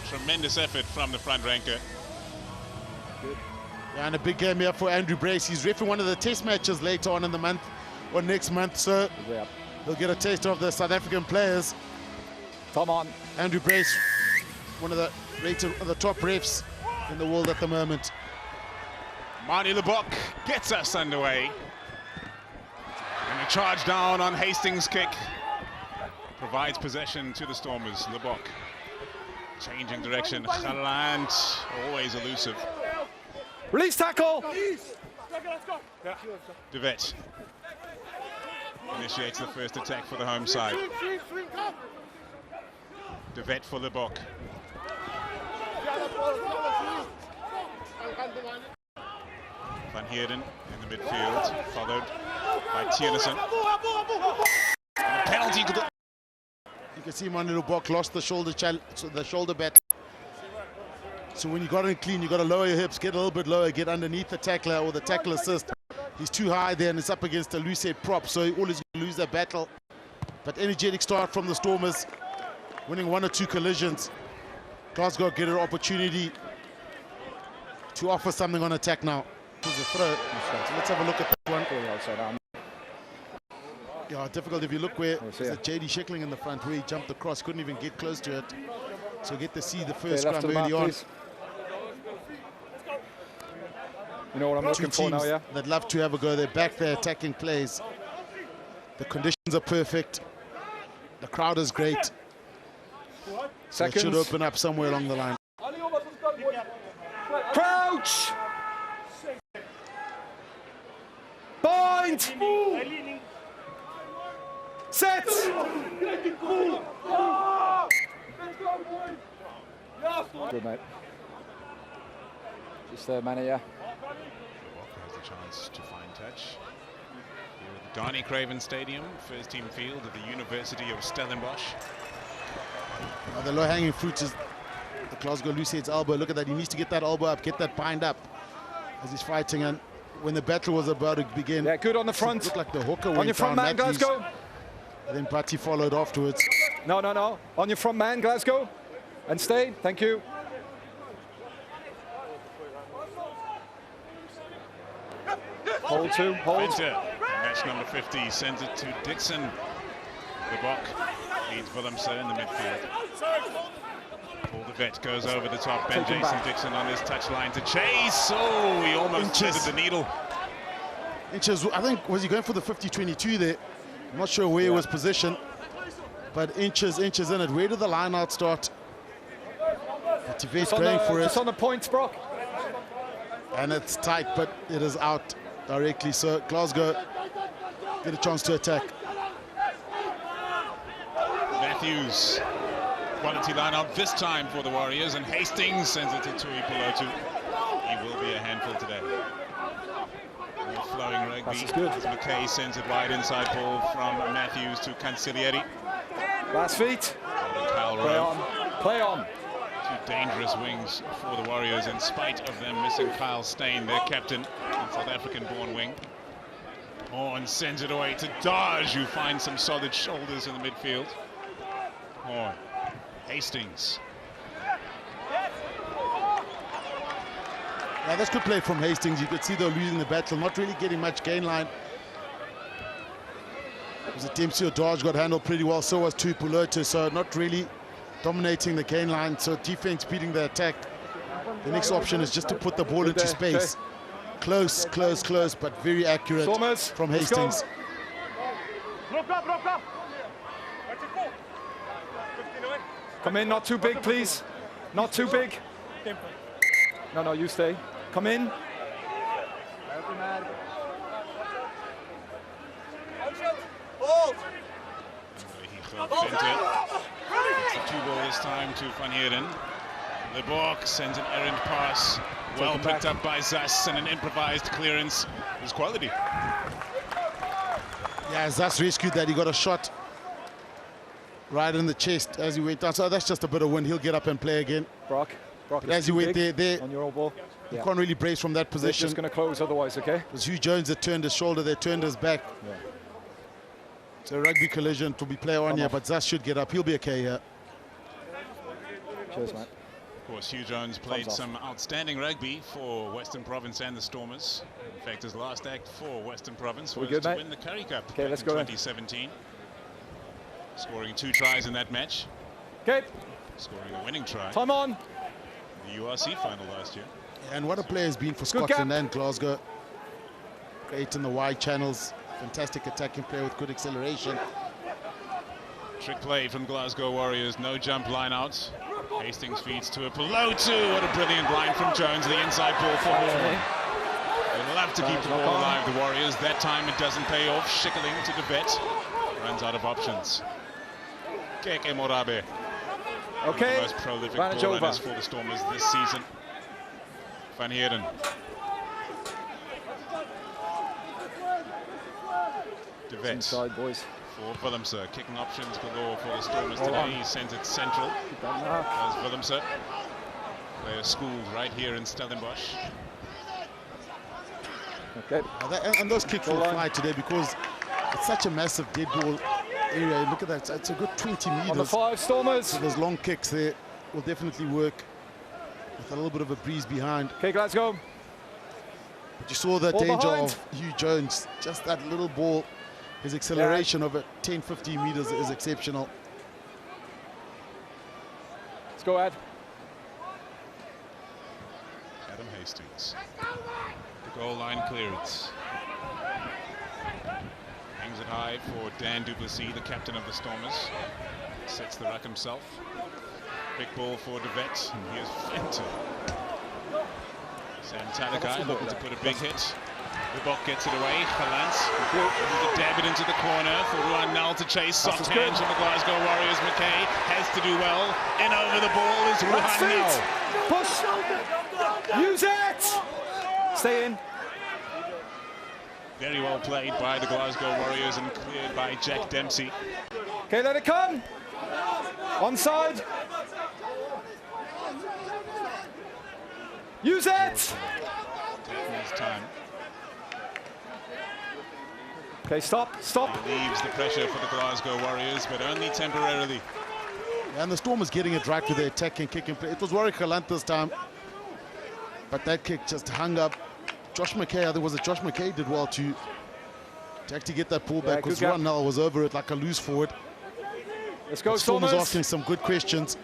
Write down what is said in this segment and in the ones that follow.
Tremendous effort from the front ranker. Good. Yeah, and a big game here for Andrew Brace. He's reffing one of the test matches later on in the month, or next month, so he'll get a taste of the South African players. Come on. Andrew Brace, one of the top refs in the world at the moment. Marnie Lebok gets us underway. And a charge down on Hastings' kick. Provides possession to the Stormers. Lebok changing direction. Galant, always elusive. Release tackle! De Wet initiates the first attack for the home side. De Wet for Lebok. Van Heerden in the midfield, followed by Tiernison. Penalty. You can see Marnie Lebok lost the shoulder bat. So when you got in clean, you got to lower your hips, get a little bit lower, get underneath the tackler or the tackle assist. He's too high there and it's up against a loose head prop, so he always going to lose that battle. But energetic start from the Stormers, winning 1 or 2 collisions. Glasgow get an opportunity to offer something on attack now. So let's have a look at that one. Yeah, difficult if you look where there's a JD Schickling in the front where he jumped across, couldn't even get close to it. So get to see the first scrum early on. You know what I'm looking for now, yeah? They'd love to have a go. They're back there attacking plays. The conditions are perfect. The crowd is great. So it should open up somewhere along the line. Crouch! Point! Set! Good, mate. Just there, Manny, yeah. Walker has the chance to find touch. Here at the Darnie Craven Stadium, first team field at the University of Stellenbosch. The low-hanging fruit is the Glasgow Lucehead's elbow. Look at that, he needs to get that elbow up, get that bind up as he's fighting. And when the battle was about to begin, yeah, good on the front. It looked like the hooker went on your front down, man, Glasgow. And then Parity followed afterwards. No. On your front man, Glasgow. And stay. Thank you. Hold 2. Hold. Venter, match number 50, sends it to Dixon. Lebok leads Willemse in the midfield. Paul De Wet goes over the top. Ben Jason Dixon on his touchline to chase. Oh, he almost threaded the needle. Inches, I think, was he going for the 50-22 there? I'm not sure where he was positioned, but inches in it. Where did the line out start? But De Wet going for it. It's on the points, Brock. And it's tight, but it is out directly. So Glasgow get a chance to attack. Matthews, quality line out this time for the Warriors, and Hastings sends it to Tui Pelotu. He will be a handful today. Flowing rugby. That's good. As McKay sends it wide inside ball from Matthews to Cancellieri. Last feet. Play on. Two dangerous wings for the Warriors, in spite of them missing Kyle Steyn, their captain, and South African-born wing. Horn sends it away to Dodge, who finds some solid shoulders in the midfield. Horn. Hastings. Yeah, that's good play from Hastings. You could see they're losing the battle, not really getting much gain line. It was a Dempsey Dodge got handled pretty well, so was Tui Pelotu, so not really dominating the gain line, so defense beating the attack. The next option is just to put the ball into space. Close, but very accurate from Hastings. Come in, not too big, please. Not too big. No, you stay. Come in. He it's a 2-ball this time to Van Heerden. Lebok sends an errant pass. Well picked up by Zas, and an improvised clearance is quality. Yeah, Zas rescued that. He got a shot right in the chest as he went down. So that's just a bit of wind. He'll get up and play again. Brock as he went there on your elbow. You can't really brace from that position. It's just going to close otherwise, okay? It was Hugh Jones that turned his shoulder, they turned his back. Yeah. It's a rugby collision to be player on here, but Zas should get up. He'll be okay here. Cheers, mate. course, Hugh Jones played some outstanding rugby for Western Province and the Stormers. In fact, his last act for Western Province was to win the Currie Cup in 2017. Scoring 2 tries in that match. Okay. Scoring the winning try. Time on. The URC final last year. And what a player has been for Scotland and Glasgow. Great in the wide channels. Fantastic attacking player with good acceleration. Trick play from Glasgow Warriors. No jump line out. Hastings feeds to a Pelotu. What a brilliant line from Jones. The inside ball for Horn. They'd love to keep the ball alive, the Warriors. That time it doesn't pay off. Schickling to the vet. Runs out of options. Keke Morabe. One of the most prolific ball runners for the Stormers this season. Van Heerden. De Vet. Inside, boys. For Willemse. Kicking options galore for the Stormers today. He sends it central. Does Willemse. They are schooled right here in Stellenbosch. Okay. And those kicks will fly today because it's such a massive dead ball area. Look at that. It's a good 20 meters. On the 5 Stormers. So those long kicks there will definitely work with a little bit of a breeze behind. Okay, Glasgow. But you saw the danger of Hugh Jones. Just that little ball. His acceleration of it, 10-15 meters is exceptional. Let's go, Ad. Adam Hastings. The goal line clearance. Hangs it high for Dan du Plessis, the captain of the Stormers. Sets the ruck himself. Big ball for De Vet. Here's Frantic. Sam Talakai looking to put a big hit. The Bok gets it away. Gallant. To dab it into the corner for Ruan Nal to chase. Soft hands from the Glasgow Warriors. McKay has to do well. In over the ball is Ruan Nal. Push. Use it. Stay in. Very well played by the Glasgow Warriors and cleared by Jack Dempsey. Okay, let it come. Onside. Use it. Taking his time. Okay, stop. Relieves the pressure for the Glasgow Warriors, but only temporarily. And the Stormers getting it right with their attack and kicking play. It was Warwick Gallant this time, but that kick just hung up. Josh McKay, I think was it Josh McKay did well to actually get that pull back because Ruan Nal was over it like a loose forward. Let's go, Stormers asking some good questions.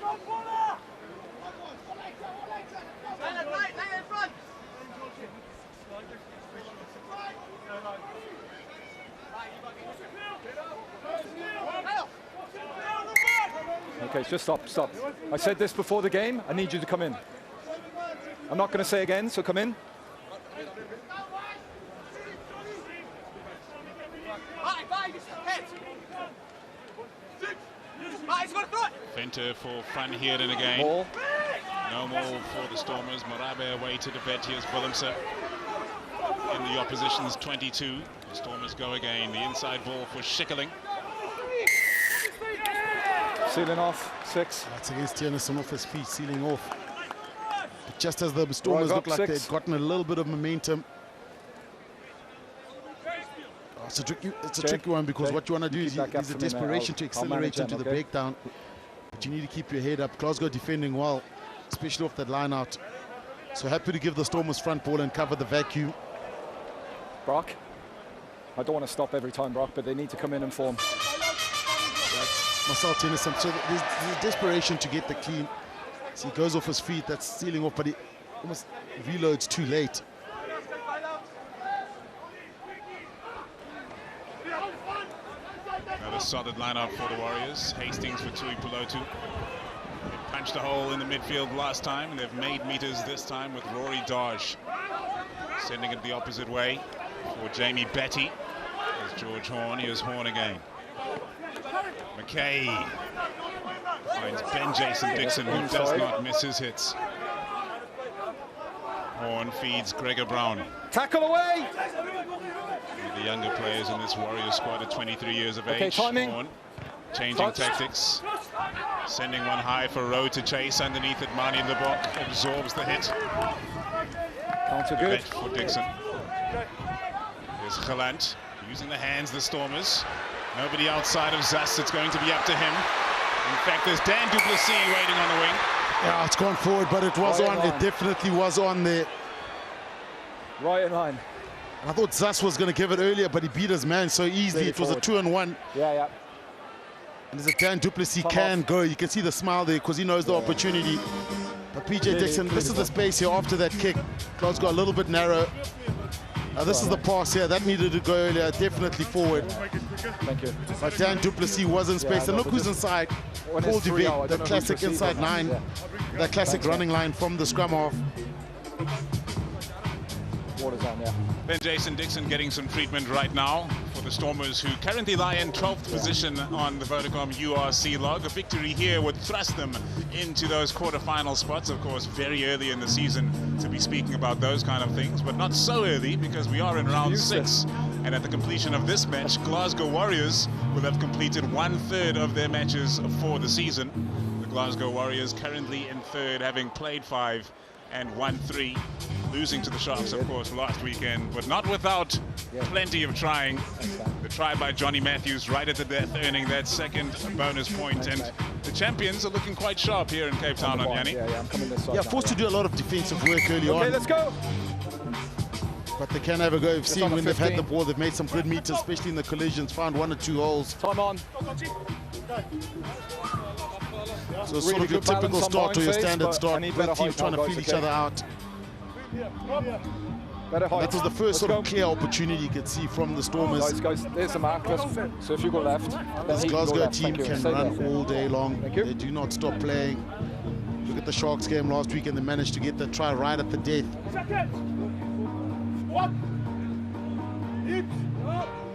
Okay, just stop. I said this before the game. I need you to come in. I'm not going to say again, so come in. Venter for Van Heerden again. Ball. No more for the Stormers. Morabe away to De Vet. Here's Willemse in the opposition's 22. The Stormers go again. The inside ball for Schickling. Sealing off, 6. That's against Tiernison off his feet, sealing off. But just as the Stormers look like they'd gotten a little bit of momentum. Oh, it's a tricky one because what you want to do is there's a desperation to accelerate into the breakdown. But you need to keep your head up. Glasgow defending well, especially off that line out. So happy to give the Stormers front ball and cover the vacuum. Brock. I don't want to stop every time, Brock, but they need to come in and form. Marcel Tennyson, so there's desperation to get the clean. So he goes off his feet, that's sealing off, but he almost reloads too late. Another solid lineup for the Warriors. Hastings for Tui Pelotu. They punched a hole in the midfield last time, and they've made meters this time with Rory Dodge. Sending it the opposite way for Jamie Batty. There's George Horn, here's Horn again. McKay finds Ben Jason Dixon, who does not miss his hits. Horn feeds Gregor Brown. Tackle away! The younger players in this Warriors squad are 23 years of age. Timing. Horn changing tactics. Sending one high for Rowe to chase underneath it. Mani Lebok absorbs the hit. Counter good. For Dixon. Here's Gallant using the hands, the Stormers. Nobody outside of Zas, it's going to be up to him. In fact, there's Dan du Plessis waiting on the wing. Yeah, it's gone forward, but it was on. It definitely was on there. Right in line. I thought Zas was going to give it earlier, but he beat his man so easily. It was a 2-on-1. Yeah. And as a Dan du Plessis can go, you can see the smile there because he knows the opportunity. But PJ Dixon, this is the space here after that kick. Glasgow a little bit narrow. This is the pass here. That needed to go earlier, definitely forward. Thank you. But Dan du Plessis was in space. And look who's inside. Paul Duvet, the classic inside 9. That classic running line from the scrum half. Water's on, yeah. Ben Jason Dixon getting some treatment right now for the Stormers, who currently lie in 12th position on the Vodacom URC log. A victory here would thrust them into those quarter-final spots. Of course, very early in the season to be speaking about those kind of things, but not so early because we are in round 6. And at the completion of this match, Glasgow Warriors will have completed 1/3 of their matches for the season. The Glasgow Warriors currently in 3rd, having played 5 and won 3, losing to the Sharks, of course, last weekend, but not without plenty of trying. The try by Johnny Matthews right at the death, earning that second bonus point. And the champions are looking quite sharp here in Cape Town, Yanni. Yeah, I'm coming this side. Yeah, forced to do a lot of defensive work early on. Okay, let's go. But they can have a go. We've seen when they've had the ball, they've made some good meters, especially in the collisions, found 1 or 2 holes. Time on. So it's sort of your typical start or your standard start. Both teams trying to feel each other out. That was the first sort of clear opportunity you could see from the Stormers. Guys, there's the markers. So if you go left, This Glasgow team can run all day long. They do not stop playing. Look at the Sharks game last week and they managed to get the try right at the death.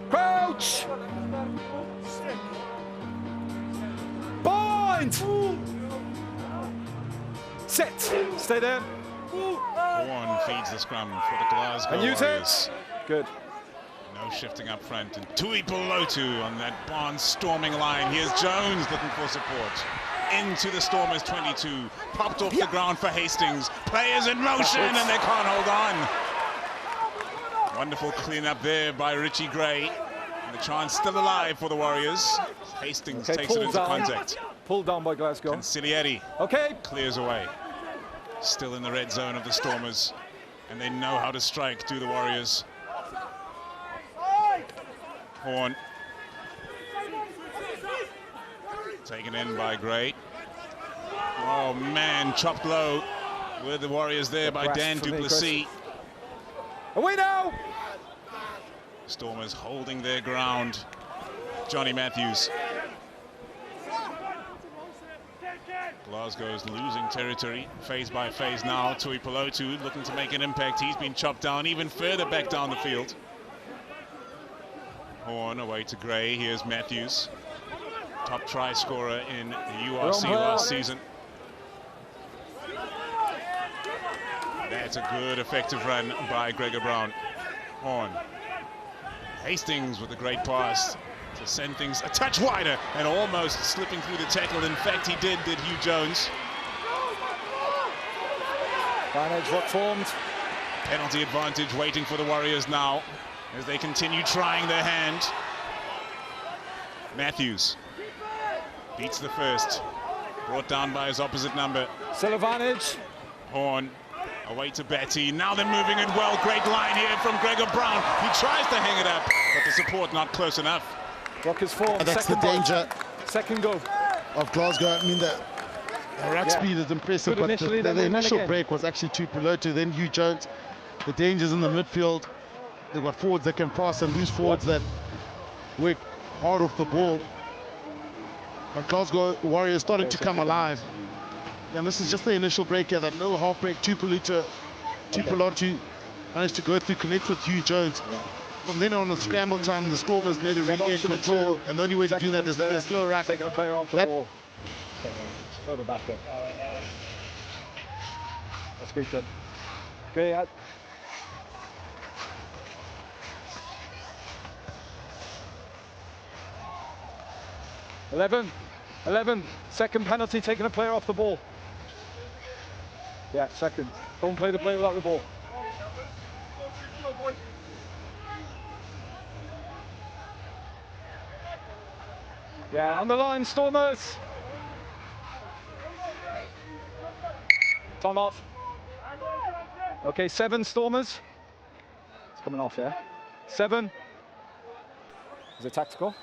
Crouch! Bind! Set! Stay there. Horn feeds the scrum for the Glasgow Warriors. Good. No shifting up front. And Tui Pelotu on that barnstorming line. Here's Jones looking for support. Into the Stormers 22. Popped off the ground for Hastings. Players in motion and they can't hold on. Wonderful clean-up there by Richie Gray. And the chance still alive for the Warriors. Hastings takes it into contact. Pulled down by Glasgow. Conciliati clears away. Still in the red zone of the Stormers. And they know how to strike, do the Warriors. Horn. Taken in by Gray. Oh man, chopped low. Were the Warriors there by Dan du Plessis. Away now! Stormers holding their ground. Johnny Matthews. Glasgow's losing territory, phase by phase now. Tui Pelotu looking to make an impact. He's been chopped down even further back down the field. Horn away to Gray. Here's Matthews. Top try scorer in the URC last season. That's a good, effective run by Gregor Brown. Horn. Hastings with a great pass to send things a touch wider and almost slipping through the tackle. In fact, he did Hugh Jones. Advantage rock formed. Penalty advantage waiting for the Warriors now as they continue trying their hand. Matthews beats the first. Brought down by his opposite number. Still advantage. Horn away to Betty. Now they're moving it well. Great line here from Gregor Brown. He tries to hang it up, but the support not close enough. Rock is formed. That's the danger. Second go. Of Glasgow. I mean, the ruck speed is impressive, but the initial break was actually too Pelotu. Then Hugh Jones. The dangers in the midfield. They've got forwards that can pass and loose forwards that work hard off the ball. But Glasgow Warriors starting to come alive. And this is just the initial break here, that little half break. Tui Pelotu managed to go through, connect with Hugh Jones. From then on, the scramble time, the Stormers need to regain control, and the only way to do that is a slow rack. Taking a player off the ball. Further back there. That's good then. Okay, 11. Second penalty, taking a player off the ball. Yeah, second. Don't play the player without the ball. Yeah, on the line, Stormers. Time off. Okay, 7 Stormers. It's coming off, yeah? 7. Is it tactical?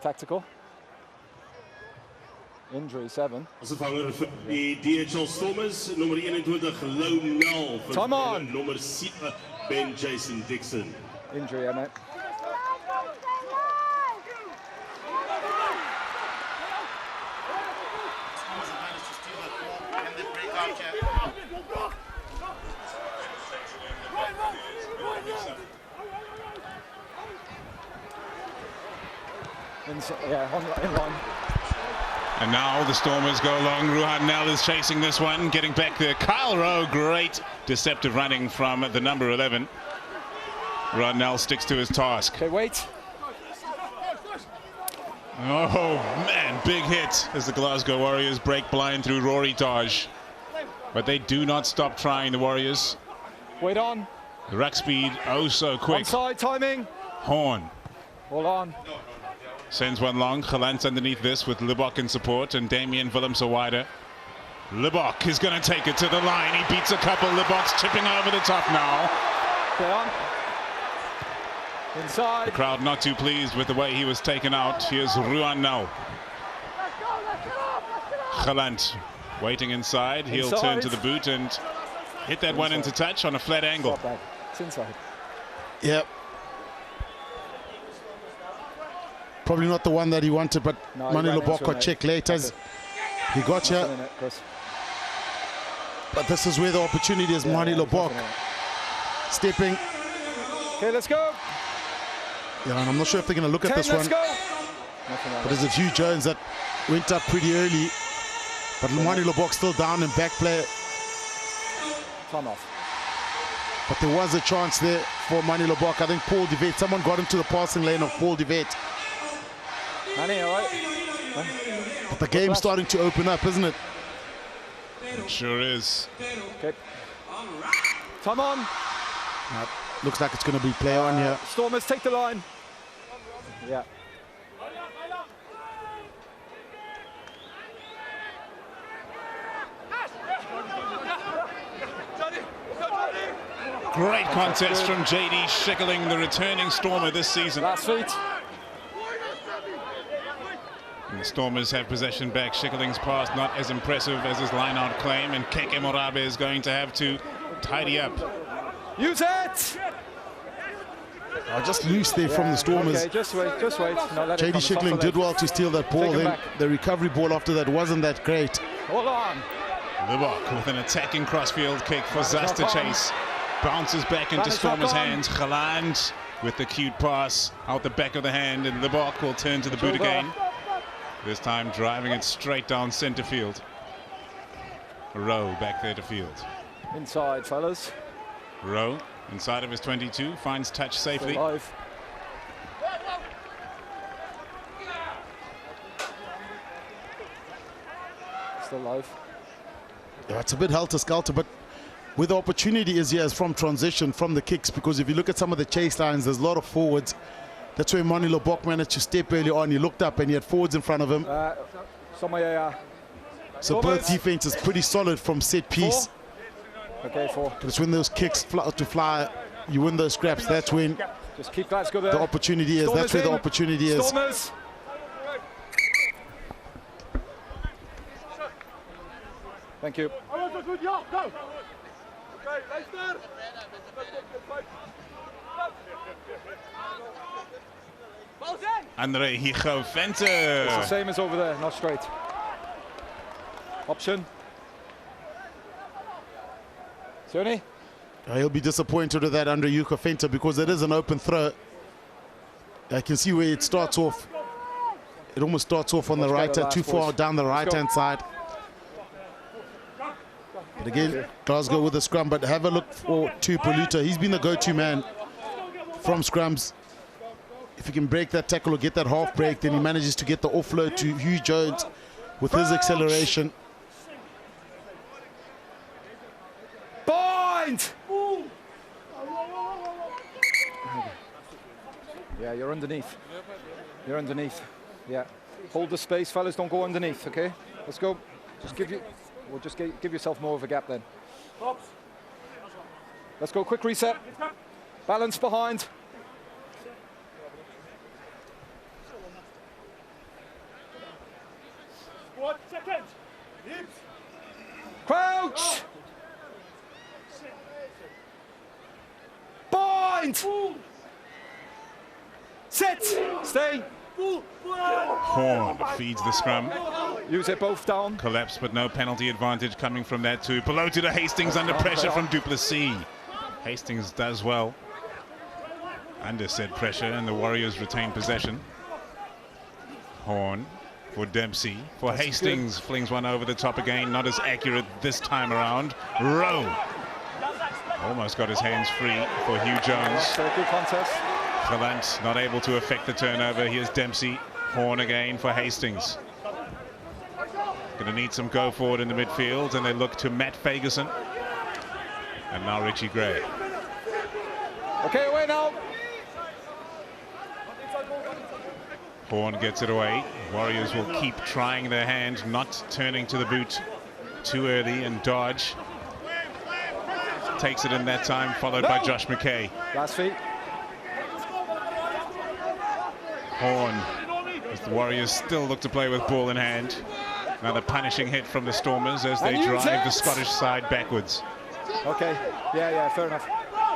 Tactical. Injury 7. Als vervanger vir die DHL Stormers, nummer 21 Lou Nel Time on. nummer 7 Ben Jason Dixon. Injury, yeah, mate. Yeah, in line. And now the Stormers go long. Ruhan Nel is chasing this one, getting back there. Kyle Rowe, great deceptive running from the number 11. Ruhan Nel sticks to his task. Okay, wait. Oh man, big hit as the Glasgow Warriors break blind through Rory Taj. But they do not stop trying, the Warriors. Wait on. The ruck speed, oh so quick. Onside timing. Horn Hold on. sends one long. Gallant underneath this with Libok in support and Damien Willems a wider. Libok is going to take it to the line. He beats a couple. Libok's chipping over the top now. Okay, on. Inside. The crowd not too pleased with the way he was taken out. Here's Ruhan Nel. Gallant waiting inside. He'll turn to the boot and hit that one into touch on a flat angle. It's inside. Yep. Probably not the one that he wanted, but No, Mani he ran Lebok into got it, checked late as he got here. But this is where the opportunity is. Mani Lebok stepping. Okay, let's go. Yeah, and I'm not sure if they're going to look at 10, this let's one. go. But there's a few Jones that went up pretty early. But Mani Lebok still down in back play. Time off. But there was a chance there for Mani Lebok. I think Paul DeVet, someone got into the passing lane of Paul DeVet. Manny, all right? But the game's starting to open up, isn't it? It sure is. Okay. Time on. Looks like it's going to be play on here. Stormers, take the line. Yeah. Great contest from JD Schickling, the returning Stormer this season. Last feet. And the Stormers have possession back. Schickling's pass not as impressive as his line-out claim, and Keke Morabe is going to have to tidy up. Use it! Just loose there from the Stormers. Okay, just wait, just wait. No, let it JD come. Schickling did well to steal that ball. Take him Then back. the recovery ball after that wasn't that great. Hold on. Libok with an attacking crossfield kick for Zas to chase. Bounces back into Vanish Stormers' knock on. hands. Galant with the cute pass out the back of the hand, and Libok will turn to the boot over. again. This time driving it straight down centre field. Rowe back there to field. Inside, fellas. Rowe inside of his 22 finds touch safely. Still live. Still live. Yeah, it's a bit helter-skelter, but where the opportunity is here is from transition, from the kicks, because if you look at some of the chase lines, there's a lot of forwards. That's where Mani Lebok managed to step early on. He looked up and he had forwards in front of him. Somewhere, So both defense is pretty solid from set piece. 4. Okay, 4. But it's when those kicks fly, you win those scraps. That's when Just keep Glasgow there. the opportunity is. That's where the opportunity is. Stormers. Thank you. Andre Higo It's the Venter. same as over there, not straight. Option. Sione? He'll be disappointed with that under Yuka Fenter because it is an open throw. I can see where it starts off. It almost starts off on the right, too far down the right-hand side. But again, Glasgow with a scrum, but have a look for Tupoluta. He's been the go-to man from scrums. If he can break that tackle or get that half break, then he manages to get the offload to Hugh Jones with his acceleration. Bind! Yeah, you're underneath. You're underneath. Yeah. Hold the space, fellas. Don't go underneath, okay? Let's go. Just give yourself more of a gap then. Let's go, quick reset. Balance behind. Crouch! Bind! Sit! Stay! Horn feeds the scrum. Use it both down. Collapse, but no penalty advantage coming from that too. Below to the Hastings under pressure from Duplessis. Hastings does well under said pressure, and the Warriors retain possession. Horn for Dempsey. For That's Hastings, good. Flings one over the top again. Not as accurate this time around. Rowe almost got his hands free for Hugh Jones. Good contest. Galant not able to affect the turnover. Here's Dempsey. Horn again for Hastings. Going to need some go forward in the midfield, and they look to Matt Fagerson. And now Richie Gray. Okay, away now. Horn gets it away. Warriors will keep trying their hand, not turning to the boot too early, and dodge. Takes it in that time, followed by Josh McKay. Last feet. Horn, as the Warriors still look to play with ball in hand. Another punishing hit from the Stormers as they drive the Scottish side backwards. Okay, yeah, fair enough.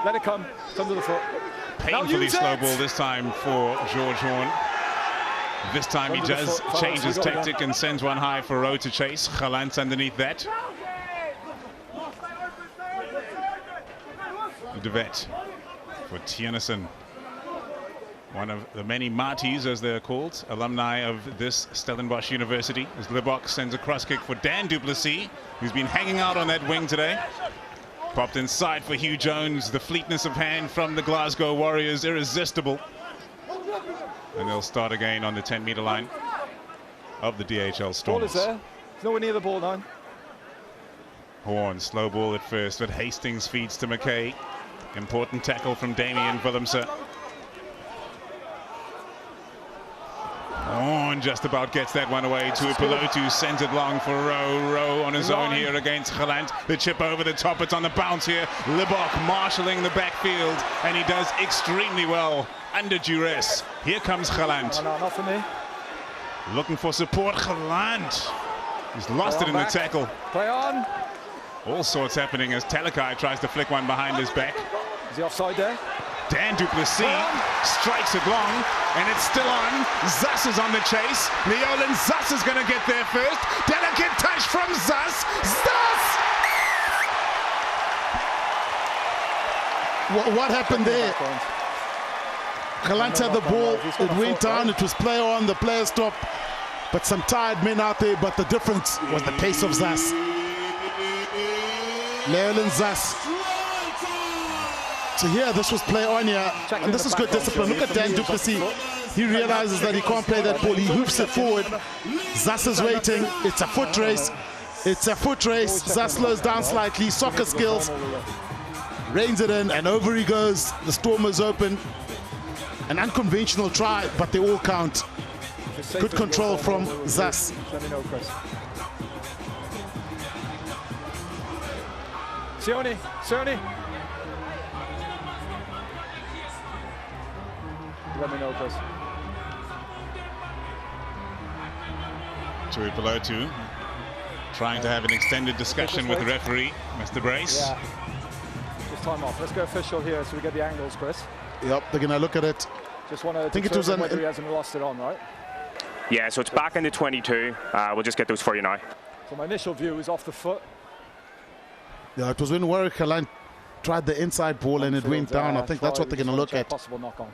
Let it come, come to the foot. Painfully slow ball this time for George Horn. This time he does change his tactic and sends one high for Rowe to chase. Galant underneath that. De Vet for Tiernison. One of the many Marties, as they're called, alumni of this Stellenbosch University, as Libok sends a cross kick for Dan Duplessis, who's been hanging out on that wing today. Popped inside for Hugh Jones. The fleetness of hand from the Glasgow Warriors, irresistible. And they'll start again on the 10-meter line of the DHL Stormers. Ball is there. It's nowhere near the ball line. Horn, slow ball at first, but Hastings feeds to McKay. Important tackle from Damien Willemse. Horn just about gets that one away to Pelotu, sends it long for Rowe. Rowe on his own here against Galant. The chip over the top, it's on the bounce here. Libok marshalling the backfield, and he does extremely well under duress. Here comes Galant. No, not for me. Looking for support, Galant. He's lost it in the tackle. Play on. All sorts happening as Talakai tries to flick one behind his back. Is he offside there? Dan Duplessis strikes it long, and it's still on. Zass is on the chase. Leolin Zass is going to get there first. Delicate touch from Zass. Zass! What happened there? Galant had the ball. It went down. It was player on. The player stopped. But some tired men out there. But the difference was the pace of Zass. Leolin Zass. So here, this was play on here, and this is good discipline. Look at Dan Duplessis. He realizes that he can't play that ball. He hoops it forward. Zass is waiting. It's a foot race. It's a foot race. Zass slows down slightly. Soccer skills. Reins it in, and over he goes. The Stormers open. An unconventional try, but they all count. Good control from Zass. Let me know, Chris. Sione. Let me know, Chris. Tui Pelotu trying to have an extended discussion with the referee, Mr. Brace. Yeah. Just time off. Let's go official here so we get the angles, Chris. Yep, they're going to look at it. Just want to think it was whether he hasn't lost it on, right? Yeah, so it's back into 22. We'll just get those for you now. So my initial view is off the foot. Yeah, it was when Warwick Galant tried the inside ball and it went down. I think that's what they're going to look at. Possible knock on.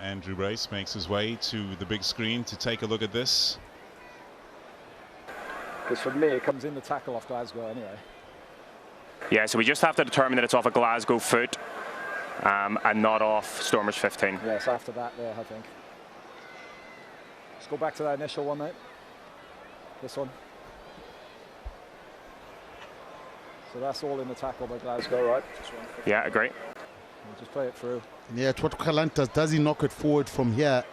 Andrew Brace makes his way to the big screen to take a look at this. Because for me, it comes in the tackle off Glasgow anyway. Yeah, so we just have to determine that it's off a Glasgow foot and not off Stormers 15. Yes, after that there, I think. Let's go back to that initial one, mate. This one. So that's all in the tackle by Glasgow, right? Yeah, agree. Just play it through. Yeah, it's what Galant does. Does he knock it forward from here?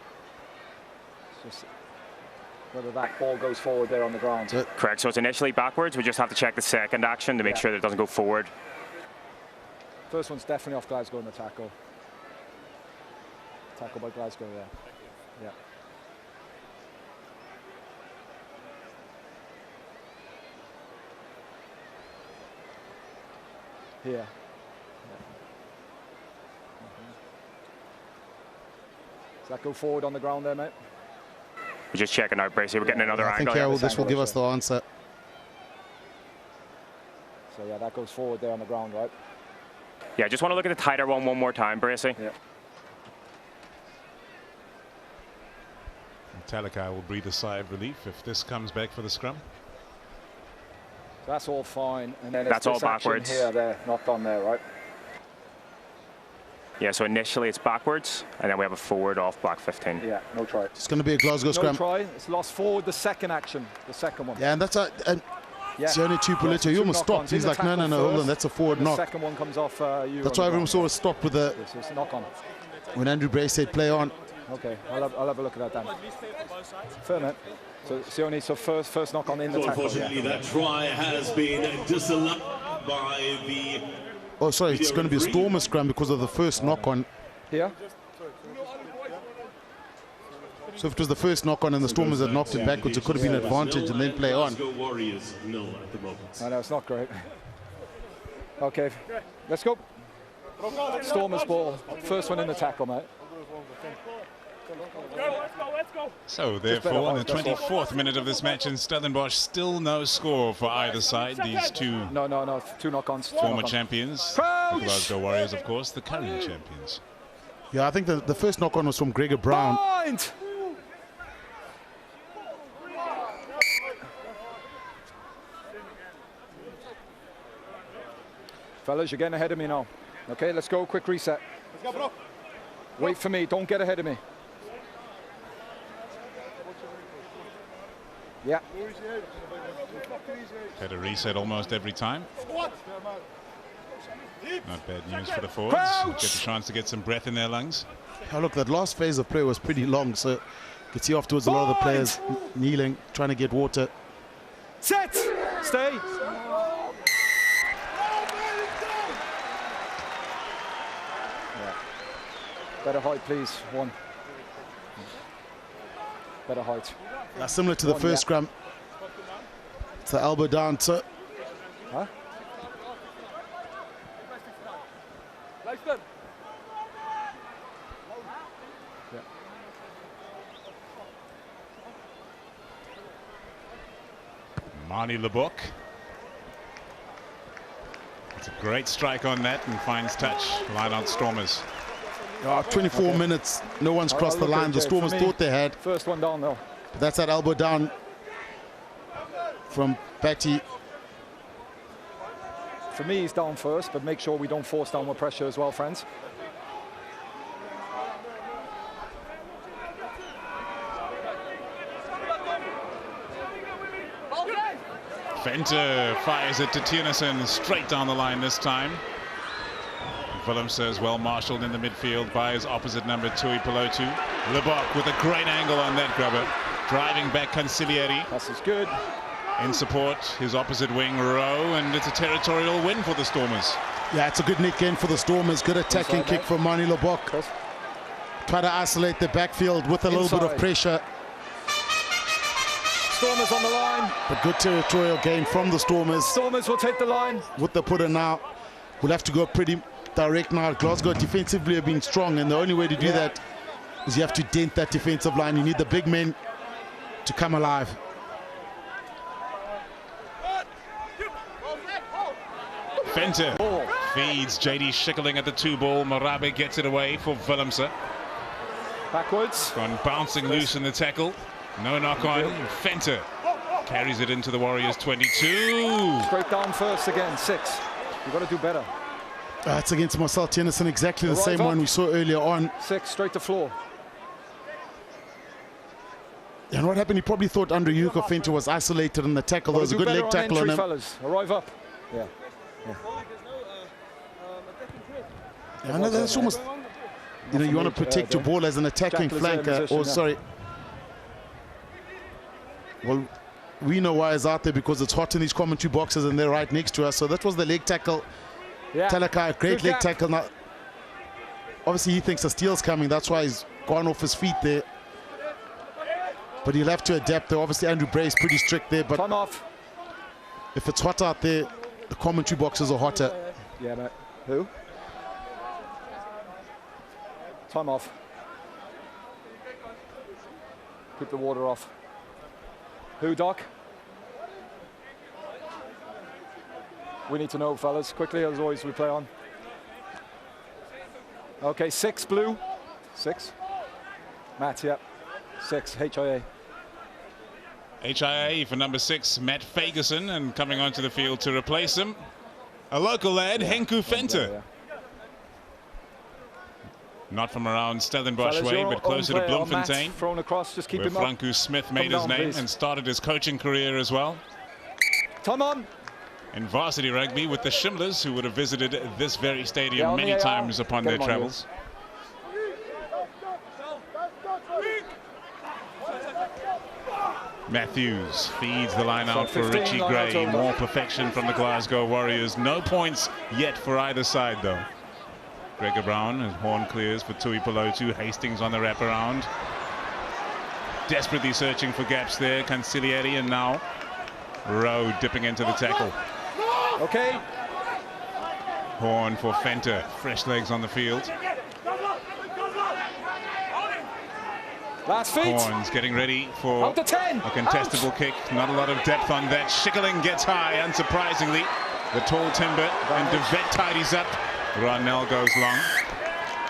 It's just whether that ball goes forward there on the ground. Correct. So it's initially backwards. We just have to check the second action to make sure that it doesn't go forward. First one's definitely off Glasgow in the tackle. Tackle by Glasgow, yeah. Here. Does that go forward on the ground there, mate? We're just checking out, Bracey. We're getting another I think angle. this will give us the answer. So yeah, that goes forward there on the ground, right? Yeah, just want to look at the tighter one more time, Bracey. Yeah. Talakai will breathe a sigh of relief if this comes back for the scrum. So that's all fine, and then that's it's all this action backwards. Here, there, knocked on there, right? Yeah, so initially it's backwards, and then we have a forward off black 15. Yeah, no try. It's going to be a Glasgow scrum. No try. It's lost forward the second action, the second one. Yeah, and that's it's only two Polito. He almost stopped. He's like, no, hold on, that's a forward knock. The second one comes off you. That's why everyone saw us stop with the. It's a knock on. When Andrew Bray said play on. Okay, I'll have a look at that then. Fair, mate. So Sione, so first knock on in the tackle. Unfortunately, that try has been disallowed by the. Oh, sorry, it's going to be a Stormer scrum because of the first knock on. Here? So if it was the first knock on and the Stormers had knocked it backwards, it could have been an advantage and then play on. Glasgow Warriors 0 at the moment. I know, it's not great. Okay, let's go. Stormers ball. First one in the tackle, mate. So therefore, in the 24th minute of this match in Stellenbosch, still no score for either side. These two No, two knock-ons. former champions, the Glasgow Warriors, of course, the current champions. Yeah, I think the first knock on was from Gregor Brown. Point! Fellas, you're getting ahead of me now. Okay, let's go. Quick reset. Let's go, bro. Wait for me. Don't get ahead of me. Yeah. Had a reset almost every time. Not bad news for the forwards. Get the chance to get some breath in their lungs. Oh, look, that last phase of play was pretty long, so you could see afterwards a lot of the players kneeling, trying to get water. Set! Stay! Better height, please. One. Better height. Similar to the first scrum. It's the elbow down. So huh? Yeah. Marnie Lebock. It's a great strike on that and finds touch. Line out Stormers. 24 minutes, no one's crossed the line. The Stormers thought they had. First one down though. But that's that elbow down from Patty. For me, he's down first, but make sure we don't force downward pressure as well, friends. Venter fires it to Tiernason straight down the line this time. Willemse is well marshaled in the midfield by his opposite number, Tui Pelotu. Lebock with a great angle on that grubber. Driving back Concilieri. This is good. In support, his opposite wing, Rowe, and it's a territorial win for the Stormers. Yeah, it's a good nick in for the Stormers. Good attacking Inside, kick from Marnie Lebock. Try to isolate the backfield with a little bit of pressure. Stormers on the line. But good territorial gain from the Stormers. Stormers will take the line. With the putter now, we'll have to go pretty direct now. Glasgow defensively have been strong, and the only way to do that is you have to dent that defensive line. You need the big men to come alive. Venter feeds JD Schickeling at the 2-ball. Marabe gets it away for Willemse. Backwards. Gone bouncing loose in the tackle. No knock on. Venter carries it into the Warriors 22. Straight down first again, 6. You've got to do better. It's against Marcel Tiernason, exactly the same one we saw earlier on. 6, straight to floor. And what happened, he probably thought Andre Yuko Venter was isolated in the tackle. There was a good leg tackle on him. Fellas. Arrive up. Yeah. I know that's almost, you know, you want to protect your ball as an attacking flanker, or sorry. Well, we know why it's out there because it's hot in these commentary boxes and they're right next to us. So that was the leg tackle. Talakai, great leg tackle. Now, obviously he thinks a steal's coming. That's why he's gone off his feet there. But he'll have to adapt there. Obviously Andrew Bray's pretty strict there. But time off. If it's hot out there, the commentary boxes are hotter. Yeah, mate. Who? Time off. Keep the water off. Who, Doc? We need to know, fellas, quickly, as always, we play on. Okay, 6 blue. 6. Matt, yeah. 6, HIA. HIA for number 6, Matt Fagerson, and coming onto the field to replace him, a local lad, Henku Venter. Not from around Stellenbosch way, but closer to Bloemfontein. Thrown across, just keep where him up. Franco Smith made his name and started his coaching career as well. Come on. In varsity rugby with the Shimlers, who would have visited this very stadium many times upon their travels. Matthews feeds the line out for Richie Gray. More perfection from the Glasgow Warriors. No points yet for either side, though. Gregor Brown, his horn clears for Tui Pelotu. Hastings on the wraparound. Desperately searching for gaps there. Concilieri, and now Rowe dipping into the tackle. Okay. Horn for Venter. Fresh legs on the field. Last feet. Horns getting ready for a contestable kick. Not a lot of depth on that. Schickerling gets high, unsurprisingly. The tall timber, and De Vet tidies up. Ronell goes long.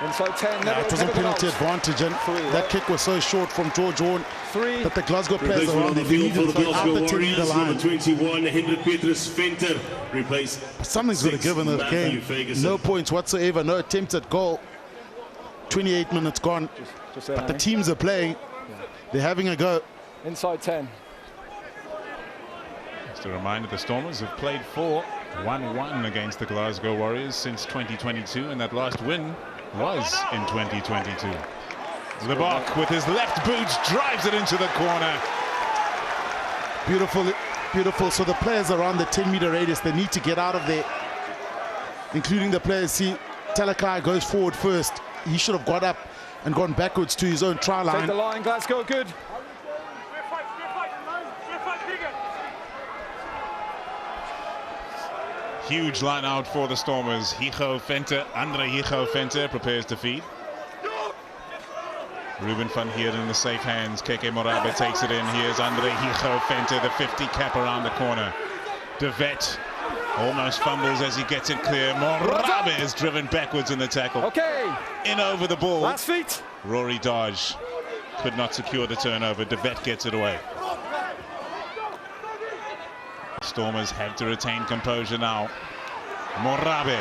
Inside 10. It was a penalty advantage, and that kick was so short from George Horn that the Glasgow players around the field needed to get out the 10-meter line. Number 21, Hendrik Petrus Venter, replaced. Something's got to give in this game. No points whatsoever, no attempts at goal. 28 minutes gone, but the teams are playing. They're having a go. Inside 10. Just a reminder, the Stormers have played 1-1 against the Glasgow Warriors since 2022, and that last win was in 2022. Lebok with his left boot drives it into the corner. Beautiful, beautiful. So the players around the 10-meter radius, they need to get out of there, including the players. See, Talakai goes forward first. He should have got up and gone backwards to his own try line. Take the line, Glasgow, good. Huge line out for the Stormers. Hijo Venter, Andre Hijo Venter prepares to feed. Ruben van Heerden in the safe hands. Keke Morabe takes it in. Here's Andre Hijo Venter, the 50 cap around the corner. De Vet almost fumbles as he gets it clear. Morabe is driven backwards in the tackle. Okay. In over the ball. Last feet. Rory Dodge could not secure the turnover. De Vet gets it away. Stormers have to retain composure now. Morabe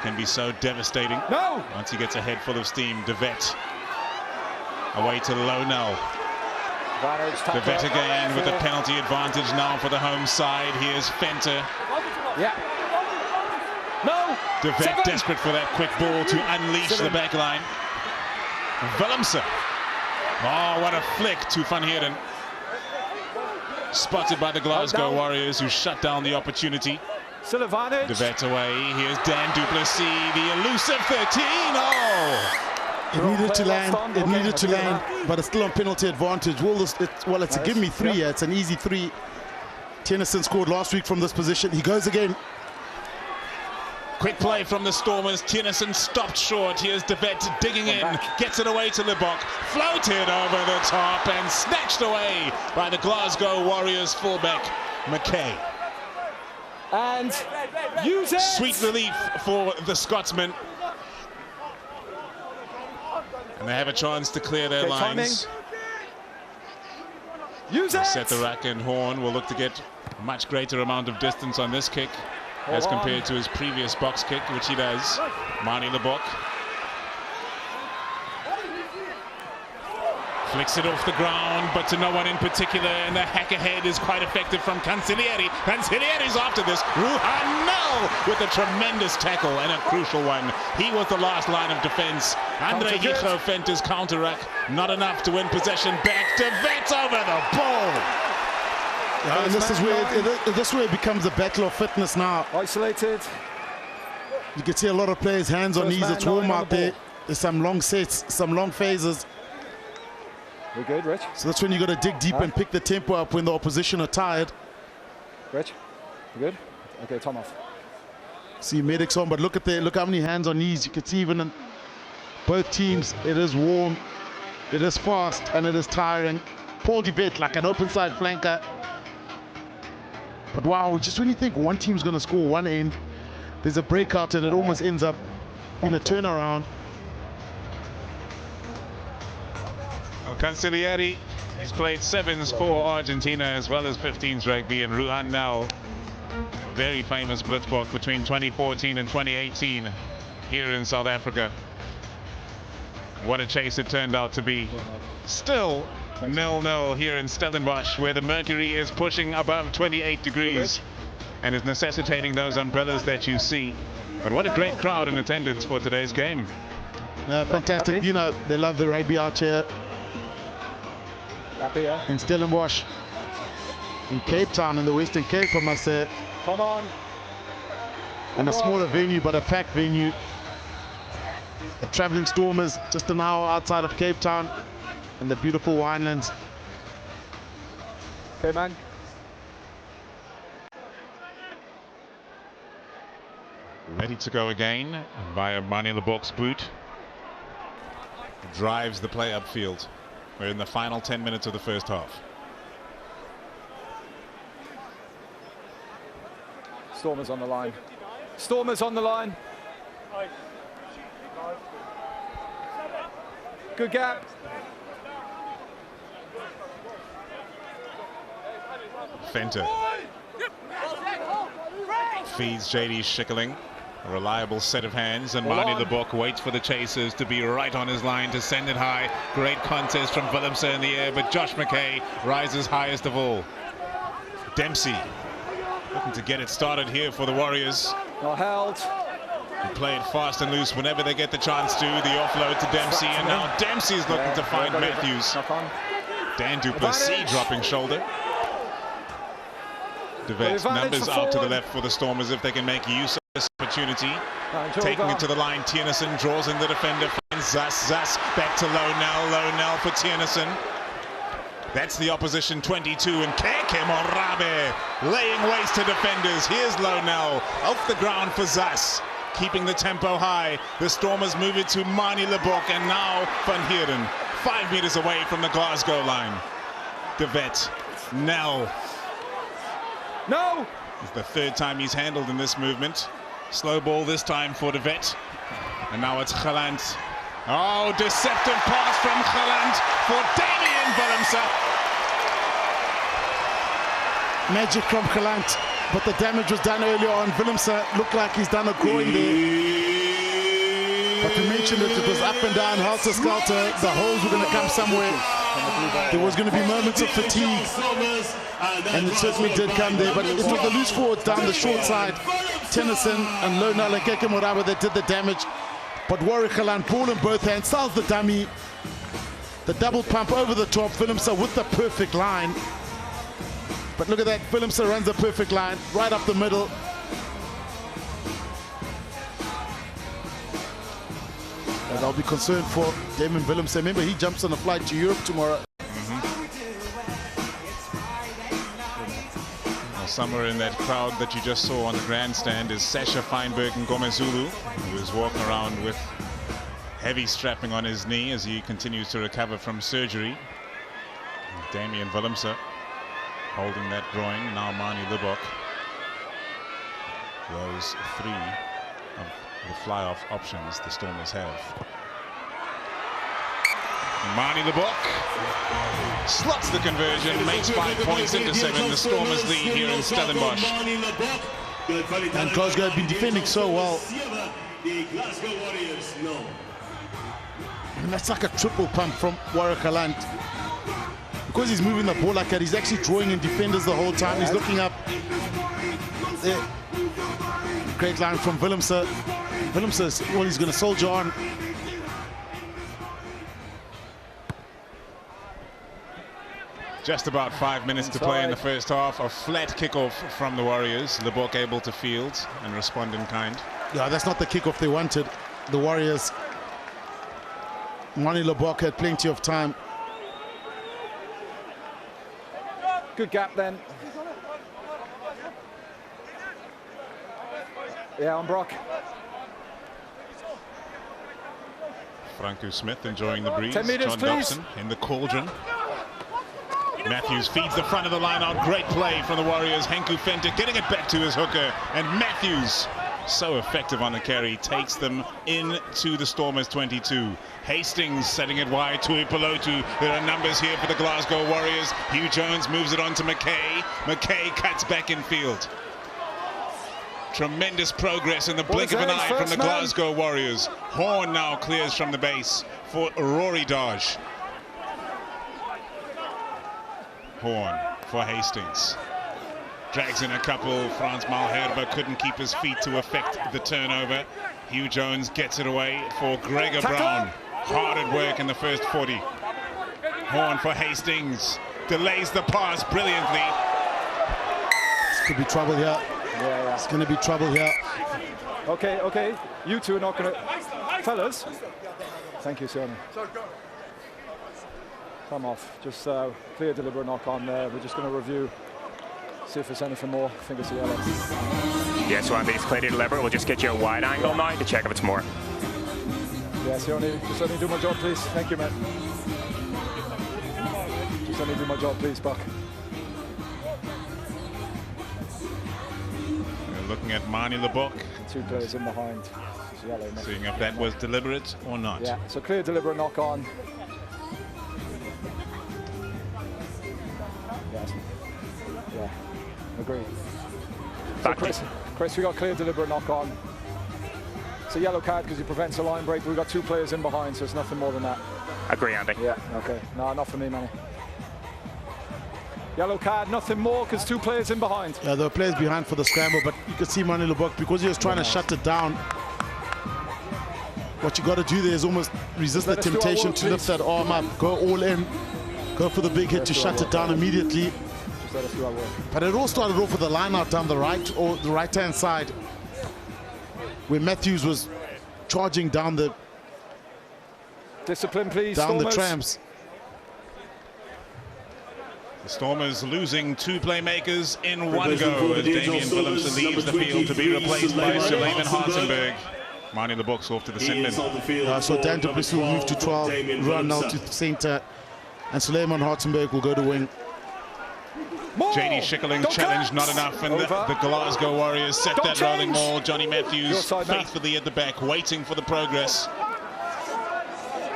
can be so devastating. No! Once he gets a head full of steam. De Vet away to Lonell. De Vet again with the penalty advantage now for the home side. Here's Venter. Yeah. No! De Vet desperate for that quick ball to unleash the back line. Willemse. Oh, what a flick to Van Heerden. Spotted by the Glasgow Warriors, who shut down the opportunity. Still advantage. De Vet away. Here's Dan Duplessis, the elusive 13. Oh! It needed to land. It needed to land, but it's still on penalty advantage. Well, it's a give me 3. Yeah, it's an easy 3. Tennyson scored last week from this position. He goes again. Quick play from the Stormers. Tennyson stopped short. Here's De Vet digging in. Gets it away to Lebok. Floated over the top and snatched away by the Glasgow Warriors fullback, McKay. And use it. Sweet relief for the Scotsman. And they have a chance to clear their lines. Use it. Set the rack, and Horn will look to get a much greater amount of distance on this kick as compared to his previous box kick, which he does. Mani Lebok. Flicks it off the ground, but to no one in particular, and the hack ahead is quite effective from Cancellieri. Cancellieri's after this. Ruhanel with a tremendous tackle and a crucial one. He was the last line of defense. Andre Hijo fent his counteract. Not enough to win possession back. De Vet over the ball. Yeah, and this is where it becomes a battle of fitness now. Isolated. You can see a lot of players hands on knees. It's warm out there. There's some long sets, some long phases. We're good, Rich. So that's when you got to dig deep and pick the tempo up when the opposition are tired. Rich, you good? Okay, Tom off. See medics on, but look how many hands on knees. You can see even in both teams, it is warm, it is fast, and it is tiring. Paul de Vet like an open side flanker. But wow, just when you think one team's going to score one end, there's a breakout and it almost ends up in a turnaround. Cancellieri, he's played sevens for Argentina as well as 15s rugby, and Ruhanel, a very famous blitzball between 2014 and 2018 here in South Africa. What a chase it turned out to be. Still 0-0 here in Stellenbosch, where the mercury is pushing above 28 degrees and is necessitating those umbrellas that you see. But what a great crowd in attendance for today's game. Fantastic. You know, they love the rugby out here. In Stellenbosch, in Cape Town, in the Western Cape, I must say. Come on. And a smaller venue, but a packed venue. The Travelling Stormers, just an hour outside of Cape Town, and the beautiful winelands. Okay, man. Ready to go again via Manie Lebok's boot. Drives the play upfield. We're in the final 10 minutes of the first half. Stormers on the line. Stormers on the line. Good gap. Fenter feeds JD Schickeling. A reliable set of hands, and Manie Lebok waits for the chasers to be right on his line to send it high. Great contest from Willemse in the air, but Josh McKay rises highest of all. Dempsey looking to get it started here for the Warriors. Not held. They play it fast and loose whenever they get the chance to. The offload to Dempsey, and now Dempsey's looking to find Matthews. Dan Duplessis dropping shoulder. De Vet's numbers out to the left for the Stormers if they can make use of this opportunity. Taking it to the line, Tiernissen draws in the defender, finds Zas back to Lonel for Tiernissen. That's the opposition 22, and Keke Morabe laying waste to defenders. Here's Lonel off the ground for Zas, keeping the tempo high. The Stormers move it to Manie Lebok, and now Van Heerden 5 meters away from the Glasgow line. De Vet, Nel. No! It's the third time he's handled in this movement. Slow ball this time for De Vet. And now it's Gelant. Oh, deceptive pass from Gelant for Damien Willemse. Magic from Gelant, but the damage was done earlier on. Willemse looked like he's done a groin there. But we mentioned it was up and down, helter-skelter. The holes were going to come somewhere. There was going to be moments of fatigue, and it certainly did come there. But it was the loose forwards down the short side, Tiernissen and Lonel and Keke Morabe, that did the damage. But Warwick Gelant, ball in both hands, sells the dummy. The double pump over the top, Willemse with the perfect line. But look at that, Willemse runs the perfect line, right up the middle. And I'll be concerned for Damien Willemse. Remember, he jumps on a flight to Europe tomorrow. Well, somewhere in that crowd that you just saw on the grandstand is Sasha Feinberg and Gomezulu, who is walking around with heavy strapping on his knee as he continues to recover from surgery. Damien Willemse holding that groin. Now Manie Lebok. Those three of the fly-off options the Stormers have. Manie Lebok slots the conversion, makes 5 points into 7. The Stormers lead here in Stellenbosch. And Glasgow have been defending so well. The Glasgow Warriors, no. And that's like a triple pump from Warwick Aland. Because he's moving the ball like that, he's actually drawing in defenders the whole time. He's looking up there. Great line from Willemse. Willemse, well, he's going to soldier on. Just about 5 minutes to play in the first half. A flat kickoff from the Warriors. Lebok able to field and respond in kind. Yeah, that's not the kickoff they wanted. The Warriors. Mani Lebok had plenty of time. Good gap then. Yeah, on Brock. Franco Smith enjoying the breeze. 10 meters, John please. Dobson in the cauldron. Matthews feeds the front of the line out. Great play from the Warriors. Henku Fenter getting it back to his hooker. And Matthews, so effective on the carry, takes them into the Stormers 22. Hastings setting it wide to Ipolotu. There are numbers here for the Glasgow Warriors. Hugh Jones moves it on to McKay. McKay cuts back in field. Tremendous progress in the blink of an eye from the Glasgow Warriors. Horn now clears from the base for Rory Dodge. Horn for Hastings. Drags in a couple. Frans Malherbe couldn't keep his feet to effect the turnover. Hugh Jones gets it away for Gregor Brown. Hard at work in the first 40. Horn for Hastings. Delays the pass brilliantly. This could be trouble here. Yeah. It's going to be trouble here. Okay. You two are not going to... Fellas. Thank you, Sione. Come off. Just clear, deliberate knock on there. We're just going to review. See if there's anything more. I think it's a yellow. Yeah, so Andy, it's clear to deliberate. We'll just get you a wide angle now to check if it's more. Yeah, Sione, just let me do my job, please. Thank you, man. Just let me do my job, please, Buck. Looking at Mani Lebok. 2 players in behind. It's yellow. Seeing if that was deliberate or not. Yeah, so clear, deliberate knock on. Yes. Yeah, agree. So Chris, we got clear, deliberate knock on. It's a yellow card because he prevents a line break. We've got 2 players in behind, so it's nothing more than that. Agree, Andy. Yeah, okay. No, not for me, Manny. Yellow card, nothing more because 2 players in behind. Yeah, there were players behind for the scramble, but you could see Mani Lebok because he was trying to shut it down. What you got to do there is almost resist the temptation to lift that arm up, go all in, go for the big hit to shut it down immediately. Just let us do our work. But it all started off with a line out down the right or the right-hand side, where Matthews was charging down the discipline, please. down Stormers. the trams. The Stormers losing 2 playmakers in one go as Damien Willemse leaves the field to be replaced by Suleiman Hartenberg. Mani Lebok's off to the sin bin. So Dan du Plessis will move to 12, run now to the centre, and Suleiman Hartenberg will go to wing. JD Schickerling challenge not enough, and the Glasgow Warriors set that rolling maul. Johnny Matthews faithfully at the back, waiting for the progress.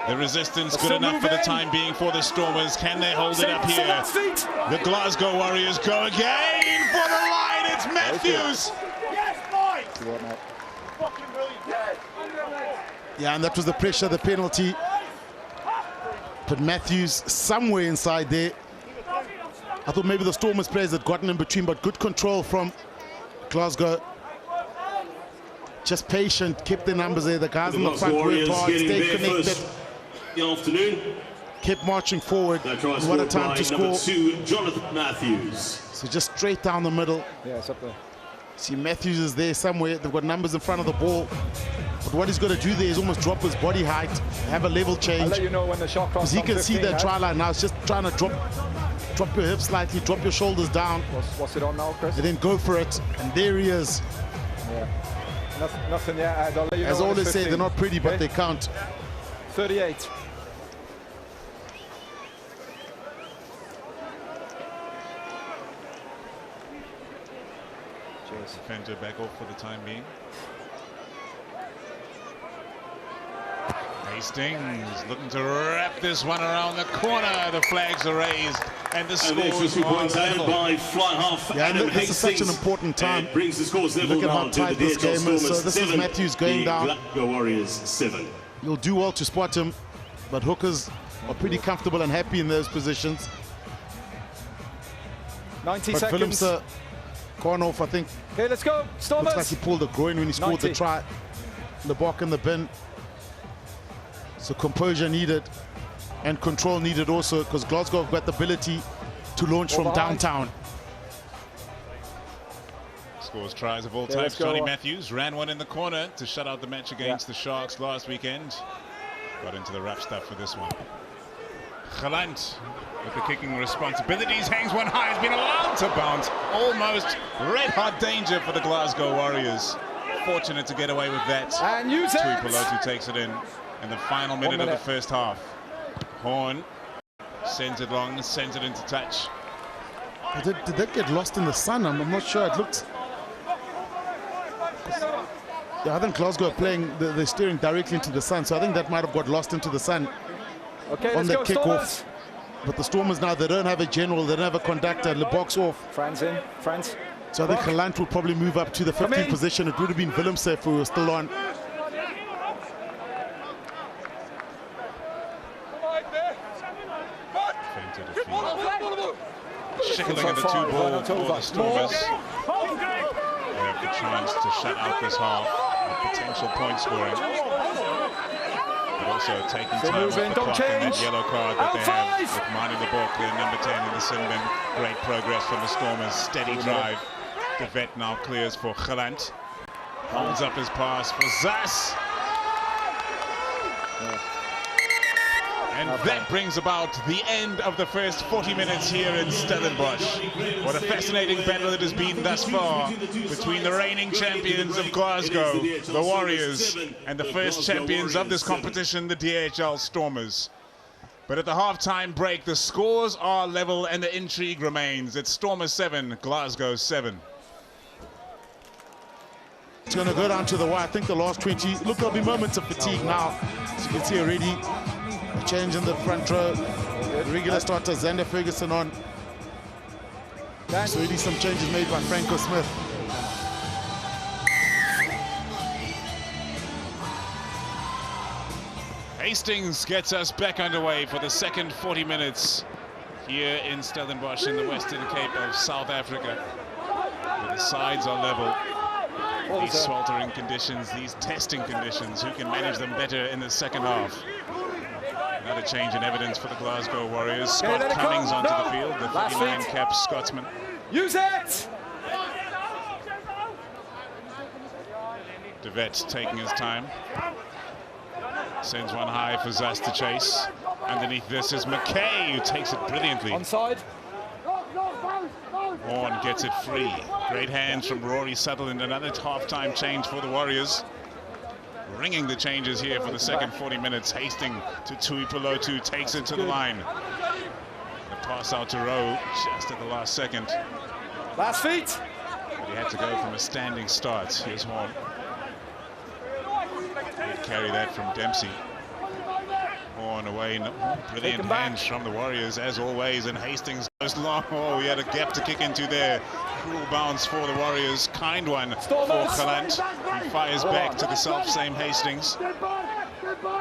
The resistance good enough for the time being for the Stormers. Can they hold it up here? The Glasgow Warriors go again for the line. It's Matthews. Yeah, and that was the pressure, the penalty. But Matthews somewhere inside there. I thought maybe the Stormers players had gotten in between, but good control from Glasgow. Just patient, kept the numbers there. The guys in the front worked hard, stayed connected. Afternoon. Kept marching forward. What a time to score. 2, Jonathan Matthews. So just straight down the middle. Yeah, it's up there. See, Matthews is there somewhere. They've got numbers in front of the ball. But what he's got to do there is almost drop his body height, have a level change. I'll let you know when the shot crosses. Because he can see that try line now. It's just trying to drop your hips slightly, drop your shoulders down. What's it on now, Chris? And then go for it. And there he is. Yeah. Nothing yet. I'll let you know. As always say, they're not pretty, but they count. 38. Fender back off for the time being. Hastings looking to wrap this one around the corner. The flags are raised and the scores are level. By fly half. Yeah, and this is such an important time. Brings the scores level. Look at how tight this game is. So this is 7, Matthews going down. Glasgow Warriors 7. You'll do well to spot him. but hookers are pretty comfortable and happy in those positions. 90 but seconds. Willemse gone off, I think. Okay, let's go. Stormers. Looks like he pulled the groin when he scored 90. the try. The block in the bin. So composure needed and control needed also, because Glasgow have got the ability to launch from downtown. Scores tries of all types. Johnny Matthews ran one in the corner to shut out the match against the Sharks last weekend. Got into the rough stuff for this one. Gelant with the kicking responsibilities, hangs one high, has been allowed to bounce. Almost red-hot danger for the Glasgow Warriors. Fortunate to get away with that. And use it. Pelotu takes it in the final minute of the first half. Horn sends it long, sends it into touch. Did that get lost in the sun? I'm not sure. It looked... Yeah, I think Glasgow are playing, they're steering directly into the sun, so I think that might have got lost into the sun on the kickoff. But the Stormers now, they don't have a general, they don't have a conductor. Le box off. Fran's in. Fran's. So I think Gelant will probably move up to the 15th position. It would have been Willemse if we were still on. Shickling at the 2-ball for the Stormers. They have the chance to shut out this half with potential point scoring. But also taking time off the clock and that yellow card that they have with Mani Lebok, their number 10 in the sin bin. Great progress from the Stormers, steady drive. De Vet now clears for Gelant. Holds up his pass for Zas. And that brings about the end of the first 40 minutes here in Stellenbosch. What a fascinating battle it has been thus far between the reigning champions of Glasgow, the Warriors, and the first champions of this competition, the DHL Stormers. But at the half-time break, the scores are level and the intrigue remains. It's Stormers 7, Glasgow 7. It's going to go down to the wire. I think the last 20. Look, there'll be moments of fatigue now. As you can see already, a change in the front row. The regular starter, Xander Ferguson on. There's already some changes made by Franco Smith. Hastings gets us back underway for the second 40 minutes here in Stellenbosch in the Western Cape of South Africa. Where the sides are level. These sweltering conditions, these testing conditions, who can manage them better in the second half? Another change in evidence for the Glasgow Warriors. Scott Cummings onto the field, the 39 cap Scotsman. Use it! De Vet taking his time. Sends one high for Zas to chase. Underneath this is McKay, who takes it brilliantly. Onside. Horn gets it free. Great hands from Rory Sutherland. Another half-time change for the Warriors. Ringing the changes here for the second 40 minutes. Hastings to Tui Pelotu, takes it to the line. The pass out to Rowe just at the last second. Last feet. But he had to go from a standing start. Here's Horn. He'd carry that from Dempsey. Horn away. Brilliant hands from the Warriors as always, and Hastings goes long. Oh, he had a gap to kick into there. Cruel bounce for the Warriors. Kind one for Gelant. He fires back to the self-same Hastings.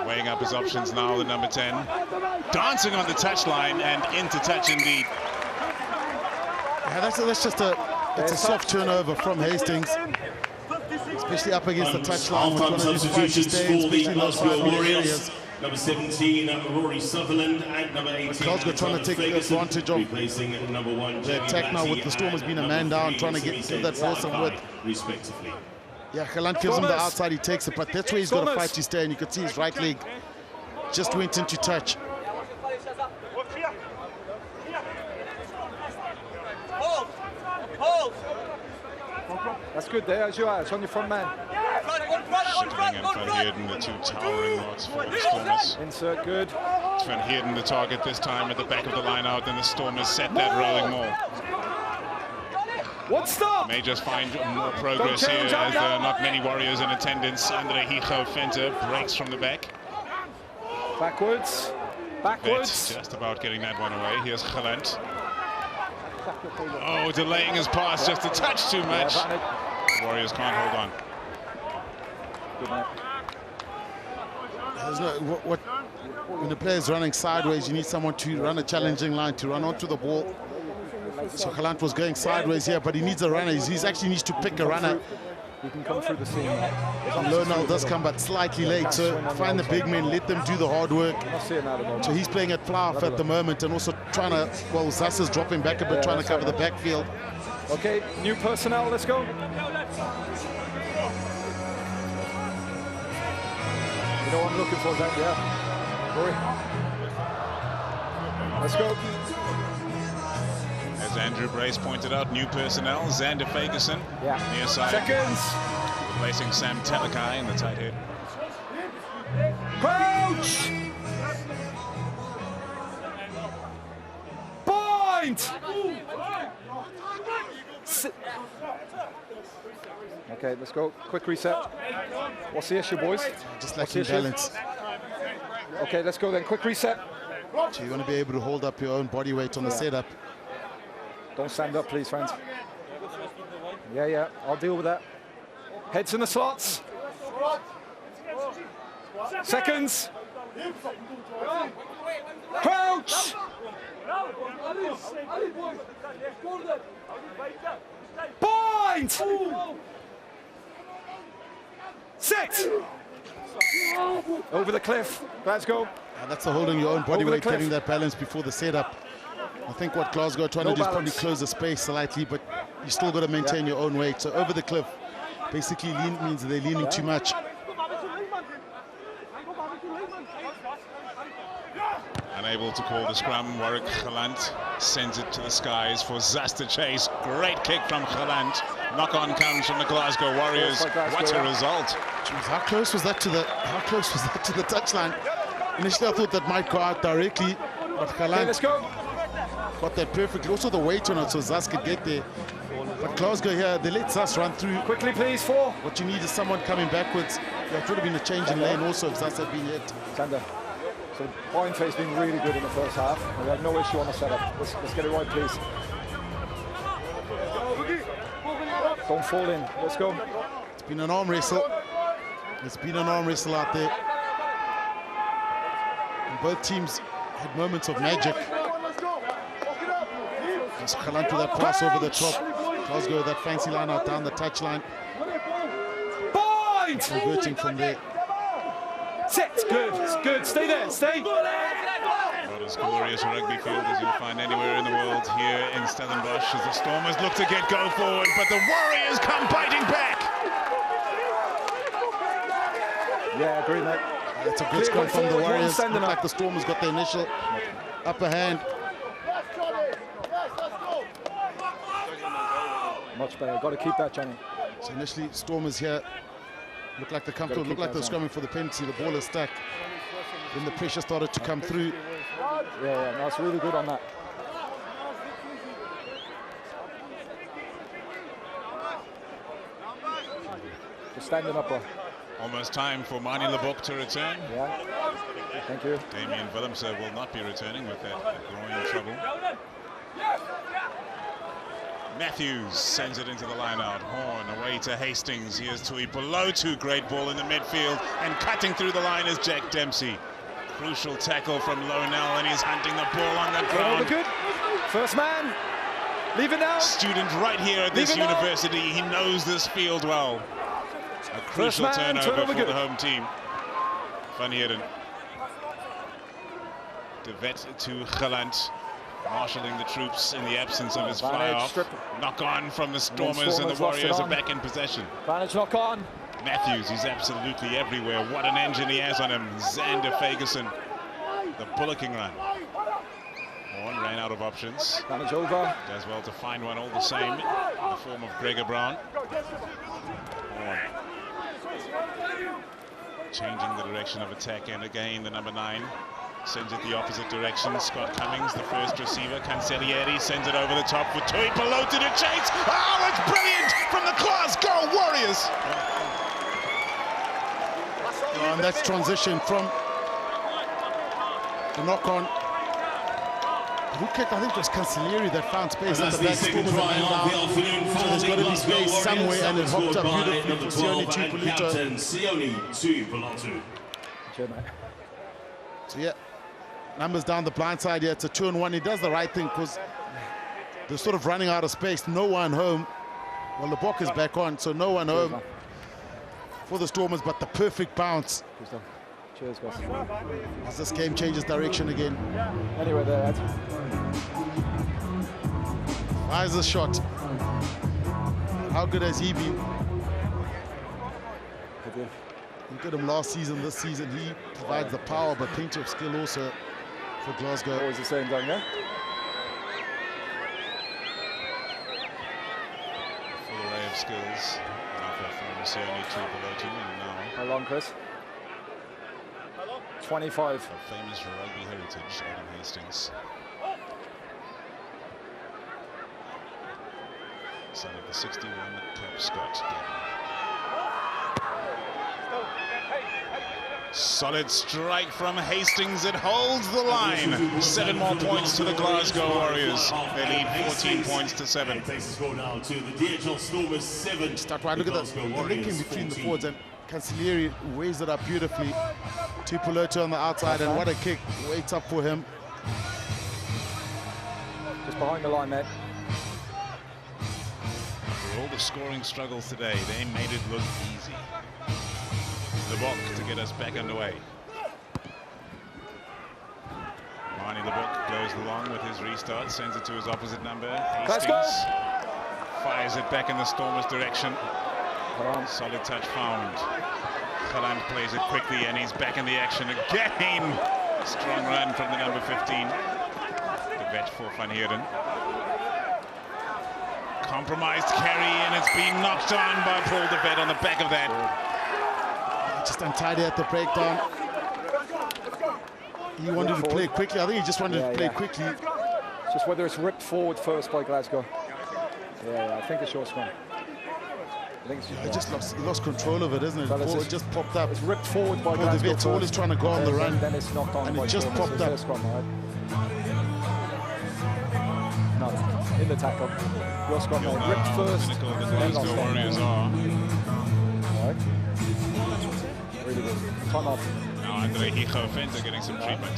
Weighing up his options now, the number 10. Dancing on the touchline and into touch indeed. Yeah, that's just it's a soft turnover from Hastings. Especially up against the touchline. Half-time substitutions for the Glasgow Warriors. Number 17, Rory Sutherland, and number 18, Glasgow trying to take advantage of the attack now with the Stormers being a man down, trying to give that ball some width. Respectively. Yeah, Gelant gives him the outside, he takes it, but that's where he's got to fight to stay, and you can see his right leg just went into touch. That's good there, as you are. It's on your front man. Shickling and Van Heerden, the two towering marks for the Stormers. Insert good. Van Heerden the target this time at the back of the line out, and the Stormers set that rolling more. What stop? May just find more progress here as there are not many Warriors in attendance. Andre Hijo Fenter breaks from the back. Backwards. Backwards. Vet just about getting that one away. Here's Gelant. Oh, delaying his pass just a touch too much. The Warriors can't hold on. There's no, when the player's running sideways, you need someone to run a challenging line, to run onto the ball. So Galant was going sideways here, but he needs a runner. He actually needs to pick a runner. He can come through the seam. Lonal does come, but slightly late. So find the big men, let them do the hard work. So he's playing at fly off at the moment and also trying to, well, Zass is dropping back a bit, trying to cover the backfield. Okay, new personnel, let's go. You know what I'm looking for, Zach, yeah. Rory. Let's go. As Andrew Brace pointed out, new personnel, Xander Fagerson, near side. Seconds. Replacing Sam Telekai in the tight head. Crouch! Point! Okay, let's go. Quick reset. What's the issue, boys? Just lacking balance. Okay, let's go then. Quick reset. So you want to be able to hold up your own body weight on the setup. Don't stand up, please, friends. Yeah, I'll deal with that. Heads in the slots. Seconds. Crouch! Point! Sit! Over the cliff. Glasgow. That's the holding your own body weight, getting that balance before the setup. I think what Glasgow are trying to do is probably close the space slightly, but you still got to maintain your own weight. So over the cliff basically means they're leaning too much. Unable to call the scrum, Warwick Galant sends it to the skies for Zass to chase. Great kick from Galant. Knock-on comes from the Glasgow Warriors. What a result! Jeez, how close was that to the touchline? Initially, I thought that might go out directly, but Galant let's go. Got that perfectly. Also the weight on it, so Zass could get there. But Glasgow here, they let Zass run through. Quickly, please, 4. What you need is someone coming backwards. There would have been a change in lane also if Zass had been hit. Sander. So point face been really good in the first half. We had no issue on the setup. Let's get it right, please. Don't fall in. Let's go. It's been an arm wrestle. It's been an arm wrestle out there. And both teams had moments of magic. It's Galant with that pass over the top. Glasgow with that fancy line out down the touchline. Point! Converting from there. Sit. Good. Stay there. Stay. Not as glorious a rugby field as you'll find anywhere in the world here in Stellenbosch as the Stormers look to get go forward, but the Warriors come biting back. Yeah, agree, mate. It's a good scrum from the Warriors. Look like the Stormers got the initial upper hand. Much better. Got to keep that, Johnny. So initially, Stormers here look like they're comfortable, look like they're scrumming for the penalty. The ball is stuck. Then the pressure started to come through. Yeah, no, it's really good on that. Just standing up, bro. Almost time for Mani Lebok to return. Yeah. Thank you. Damien Willemse will not be returning with that groin trouble. Matthews sends it into the line-out. Horn away to Hastings. Here's Tui Pelotu. Great ball in the midfield. And cutting through the line is Jack Dempsey. Crucial tackle from Lonal, and he's hunting the ball on the ground. Good. First man. Leave it now. Student right here at this university. He knows this field well. A crucial turnover for the home team. Van Heerden. De Vet to Galant. Marshalling the troops in the absence of his fly-off. Knock on from the Stormers, and the Warriors are back in possession. Vantage knock on. Matthews, he's absolutely everywhere. What an engine he has on him. Xander Fagerson, the bullocking run. Horn ran out of options. Vantage over. Does well to find one all the same in the form of Gregor Brown. Horn. Changing the direction of attack, and again the number 9. Sends it the opposite direction. Scott Cummings, the first receiver. Cancellieri sends it over the top for Tui Pelotu to chase. Oh, it's brilliant from the Glasgow Warriors. And that's transition from the knock-on. Who kicked? I think it was Cancellieri that found space at the back. So there's got to be space somewhere, and it hopped up beautifully for Sione Tui Pelotu. Cheer, mate. So yeah, numbers down the blind side here. It's a 2-on-1. He does the right thing because they're sort of running out of space. No one home. Well, the block is back on, so no one home for the Stormers, but the perfect bounce. Cheers, guys. As this game changes direction again. Anyway there, Ed. Fires a shot. How good has he been? Look at him last season, this season. He provides the power, but plenty of skill also for Glasgow. Always the same down there. Full array of skills. Now performance here, only 2 below 2, and now How long, Chris? 25. a famous rugby heritage, Adam Hastings. Son of the 61 Cap Scott. Solid strike from Hastings. It holds the line. 7 more points to the Glasgow Warriors. They lead 14 points to 7. Now to the DHL Stormers 7. Start right. Look at the linking between the forwards, and Cancellieri weighs it up beautifully. Tupulotu on the outside, and what a kick. Waits up for him. Just behind the line, mate. For all the scoring struggles today, they made it look easy. Lebok to get us back underway. Marnie Lebok goes along with his restart, sends it to his opposite number. Hastings fires it back in the Stormers' direction. Solid touch found. Galant plays it quickly, and he's back in the action again. Strong run from the number 15. The vet for Van Heerden. Compromised carry, and it's being knocked on by Paul de Vet on the back of that. Just untidy at the breakdown. He wanted to play quickly. I think he just wanted to play quickly. It's just whether it's ripped forward first by Glasgow. I think it's your scrum. I think it's He just lost control of it, isn't it? The ball just popped up. It's ripped forward by Paul de Glasgow. Vet's always trying to go on the run. Then it's knocked on and by it just Stormers. popped It's up. their scrum, right? No, in the tackle. Your scrum, mate. Ripped first. The Glasgow Warriors are. Right. Really good. Time off. Now Andre Hijo Fenter getting some treatment.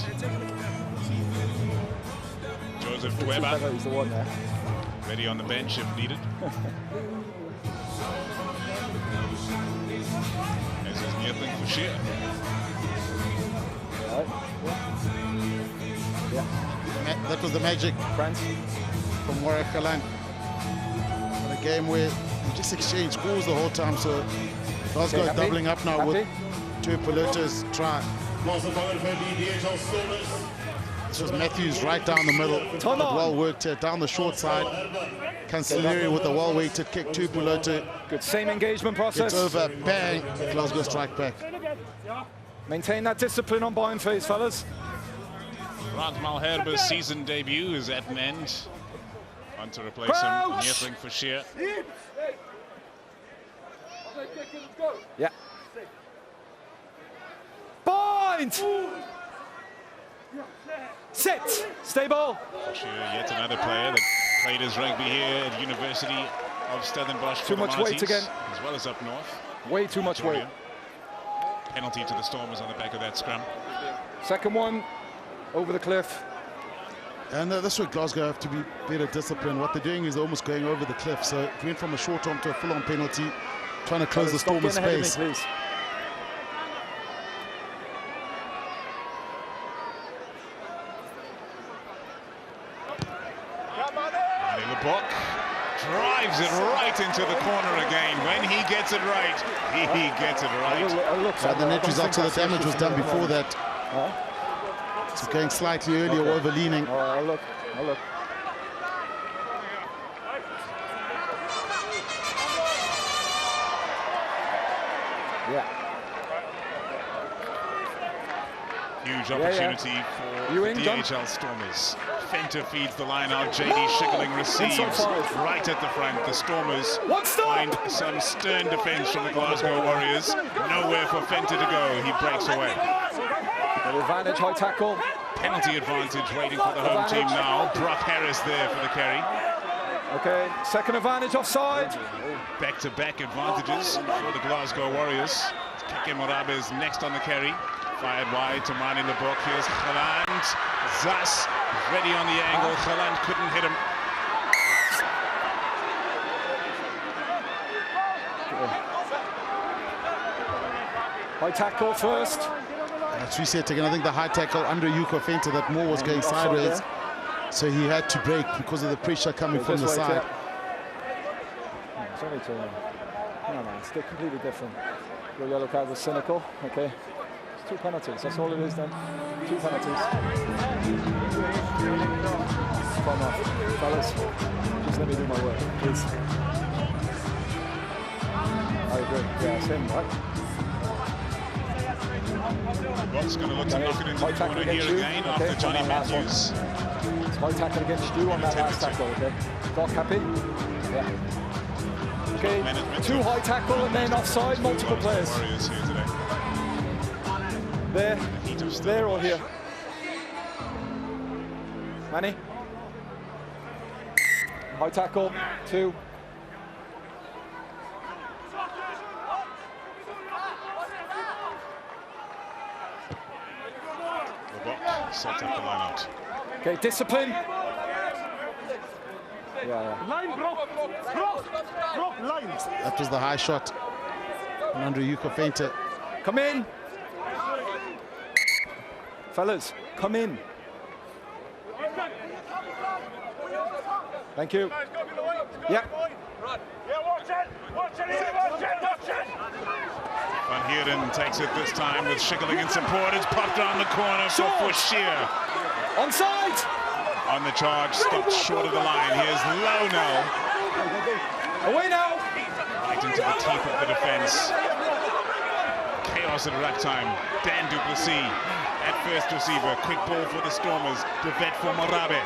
Joseph Weber He's the one there. ready on the bench if needed. This is Neerling for sheer. Right. Yeah. That was the magic France. from Warwick Galant. In a game where we just exchanged scores the whole time, so Glasgow Happy? doubling up now with Tupulotu's try. This was Matthews right down the middle. Time But on. well worked here, down the short side. Cancellieri with a well-weighted kick. Tupulotu Good. Same engagement process. gets over, bang, Glasgow strike back. Maintain that discipline on buying phase, fellas. Grant Malherbe's season debut is at an end. On to replace him, Crouch! Neerling for sheer. Yeah. Bind! Sit! Stay ball. For sheer, yet another player that played his rugby here at University of Stellenbosch. Too much weight Penalties, again. as well as up north. Way too much weight. Penalty to the Stormers on the back of that scrum. Second one, over the cliff. And that's where Glasgow have to be better disciplined. What they're doing is almost going over the cliff. So it went from a short arm to a full-on penalty, trying to close the Stop Stormers' getting ahead of me, space. please. Lebok drives it right into the corner again. When he gets it right, he gets it right. And the net result of the damage was done before that. So going slightly early or over-leaning. All right, I'll look. Yeah. Huge opportunity for You the in, John? DHL Stormers. Fenter feeds the line out. JD Schickling receives right at the front. The Stormers find some stern defense from the Glasgow Warriors. Nowhere for Fenter to go. He breaks away. An advantage, high tackle. Penalty advantage waiting for the home team now. Brock Harris there for the carry. Okay, second advantage offside. Back-to-back advantages for the Glasgow Warriors. Kake Morabe is next on the carry. Fired wide to Mani Lebok. Here's Geland. Zas ready on the angle. Geland couldn't hit him. High tackle first. That's reset again. I think the high tackle under Yuko Fenter that Moore was going sideways. So he had to break because of the pressure coming from the side. It's only two. No, it's completely different. Your yellow card was cynical. Okay. It's 2 penalties. That's all it is then. 2 penalties. Come on, fellas. Just let me do my work, please. I agree. Yeah, it's him, right? Rock's going to look to knock it into the corner here again after Johnny Matthews. It's high tackle against you on that last tackle, okay? Doc happy? Yeah. Okay, 2 high tackle and then offside, multiple players. There or here? Manny? High tackle, 2. Set up the line out. Okay, discipline. Line, drop, lines. That was the high shot. And under Yuko Fenter. Come in. Fellas, come in. Thank you. Yeah. Watch it. Van Heerden takes it this time with Schikkeling in support. It's popped around the corner for Shear. Onside! On the charge, stopped short of the line. Here's Low now. Away now! Right into the teeth of the defense. Chaos at ruck time. Dan du Plessis at first receiver. Quick ball for the Stormers. De Vet for Morabe.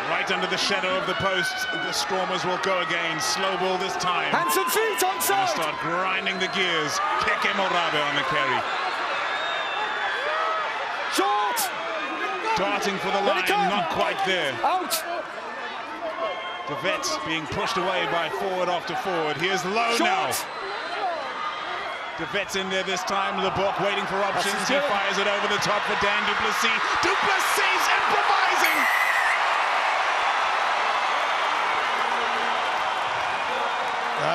Right under the shadow of the post, the Stormers will go again. Slow ball this time. Hands and feet onside! Start grinding the gears. Keke Morabe on the carry. Short! Darting for the line, not quite there. Out! The Vets being pushed away by forward after forward. Here's Low now. The Vets in there this time. Lebok waiting for options. He fires it over the top for Dan du Plessis. Du Plessis improvising!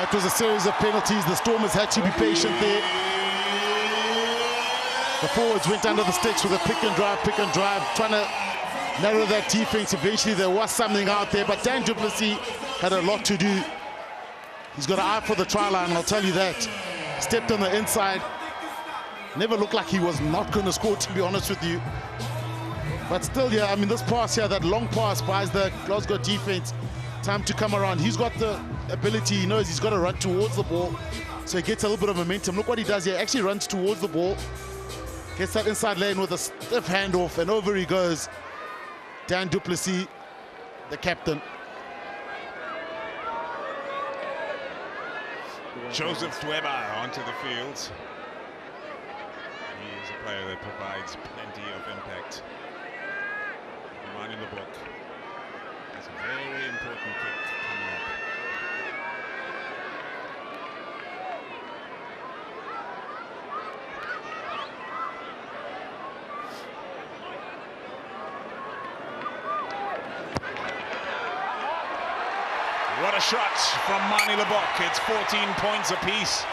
It was a series of penalties. The Stormers had to be patient there. The forwards went under the sticks with a pick and drive, trying to narrow that defense. Eventually there was something out there, but Dan du Plessis had a lot to do. He's got an eye for the try line, I'll tell you that. Stepped on the inside. Never looked like he was not going to score, to be honest with you. But still, yeah, I mean, this pass here, that long pass buys the Glasgow defense time to come around. He's got the ability, he knows he's got to run towards the ball, so he gets a little bit of momentum. Look what he does here, actually runs towards the ball, gets that inside lane with a stiff handoff, and over he goes. Dan du Plessis, the captain. Joseph Dweba onto the field. He is a player that provides plenty of impact. Mani Lebok has a very important kick coming up. What a shot from Mani Lebok. It's 14 points apiece.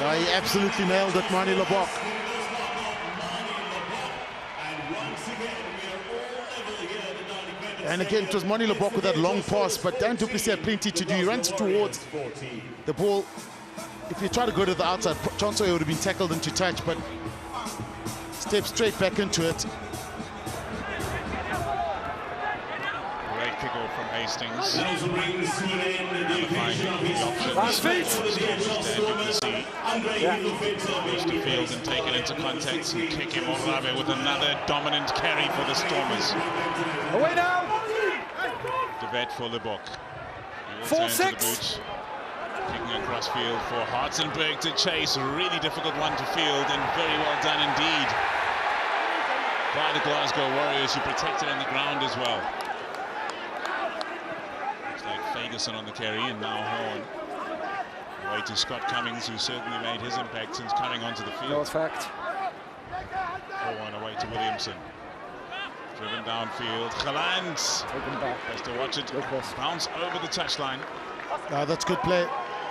Yeah, he absolutely nailed it, Mani Lebok. And again, it was Mani Lebok with that long pass, but Dan du Plessis had plenty to do. He runs towards the ball. If you try to go to the outside, chances are he would have been tackled into touch, but steps straight back into it. Great kickoff from Hastings. Last feet! Goes to field and taken into context, and kick him Morabe with another dominant carry for the Stormers. Away now! De Vet for Lebok. 4-6. Kicking across field for Hartzenberg to chase. A really difficult one to field, and very well done indeed by the Glasgow Warriors, who protected on the ground as well. Looks like Ferguson on the carry, and now Horn. Away to Scott Cummings, who certainly made his impact since coming onto the field. No effect. One away to Williamson. Driven downfield. Geland has to watch it bounce over the touchline. That's good play.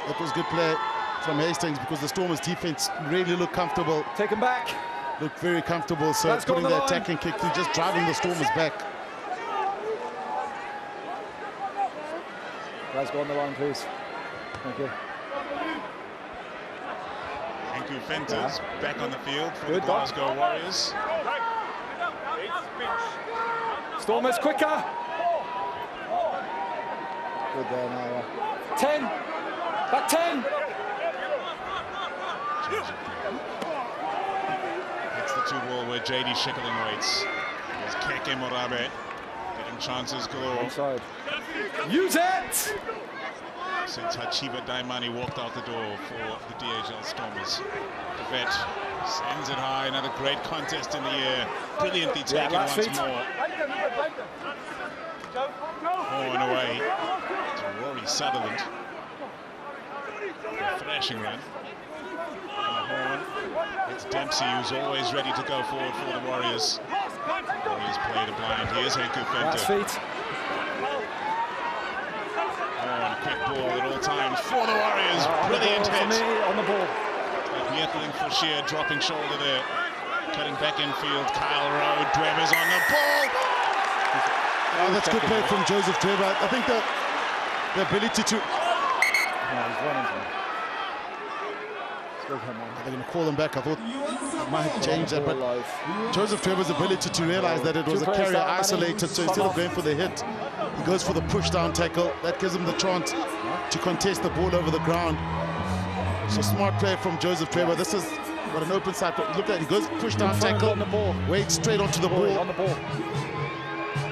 That was good play from Hastings because the Stormers' defense really looked comfortable. Take him back. Looked very comfortable. So Let's putting the attacking kick through, just driving the Stormers back. Let's go on the line, please. Thank you. Henku Venters back on the field for the Glasgow Warriors. Stormers quicker. Good there now. 10. Back 10. It's the 2-ball where JD Schickerling waits. Here's Keke Morabe getting chances galore. Inside. Use it! Since Hachiba Daimani walked out the door for the DHL Stormers. The vet sends it high. Another great contest in the air. Brilliantly taken once more. Horn away to Rory Sutherland. A thrashing run. Horn. It's Dempsey, who's always ready to go forward for the Warriors. Warriors played a blind. Here's Henku Venter. Horn, quick ball at all times for the Warriors. Brilliant hit. On the ball. Neethling for sheer dropping shoulder there. Cutting back infield. Kyle Rowe. Dweber's on the ball. That's good play from Joseph Dweber. I think the ability to... he's running for him. They're going to call him back. I thought I might have changed that, but Joseph Dweber's ability to realize that it was a carrier isolated, so instead of going for the hit, he goes for the push-down tackle. That gives him the chance to contest the ball over the ground. So smart play from Joseph Dweber. This is what an open side. Look at it. He goes push-down tackle, on the ball. waits straight onto the ball. On the ball.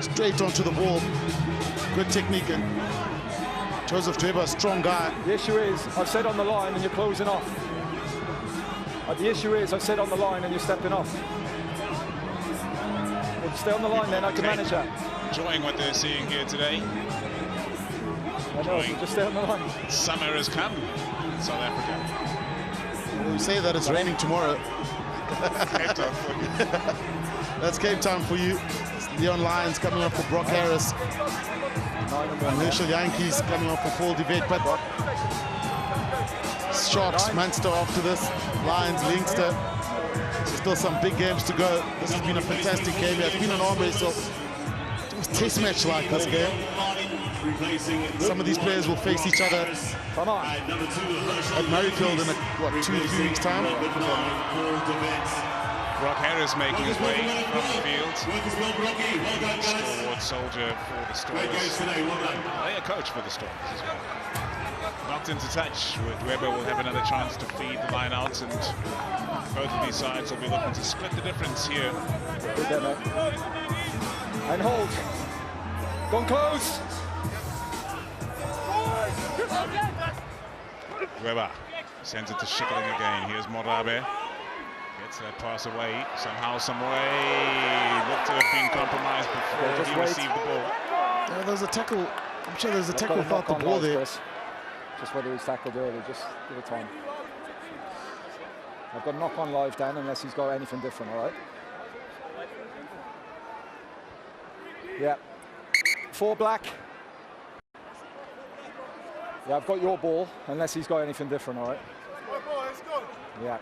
Straight onto the ball. Good technique. And Joseph Dweber, strong guy. The issue is, I've said on the line and you're closing off. The issue is, I've said on the line and you're stepping off. Well, stay on the line then, I can manage that. Enjoying what they're seeing here today. I know, just stay on the line. Summer has come in South Africa. Well, we say that it's raining tomorrow. Cape Town for you. That's Cape Town for you. Leon Lyons coming up for Brock Harris. And Herschel Yankees coming up for Paul DeVette. But Sharks, Munster after this. Lions, Leinster. So still some big games to go. This has been a fantastic game. It's been an arm wrestle. It was test match like this game. Some of these players will face each other at Midfield in 2-3 weeks time. Brock Harris making his way from the field. Stalwart soldier for the Stormers. Player coach for the Stormers as well. Knocked into touch with Dweber. Will have another chance to feed the line out, and both of these sides will be looking to split the difference here. And hold. Gone close. Dweber sends it to Schickerling again. Here's Morabe. Gets that pass away somehow, some way. Looked to have been compromised before he received the ball. Yeah, there's a tackle. I'm sure there's a tackle without the ball there. Just whether he's tackled early, just give it time. I've got knock on live, Dan, unless he's got anything different, all right? Yeah. 4 black. Yeah, I've got your ball, unless he's got anything different, all right? Yeah.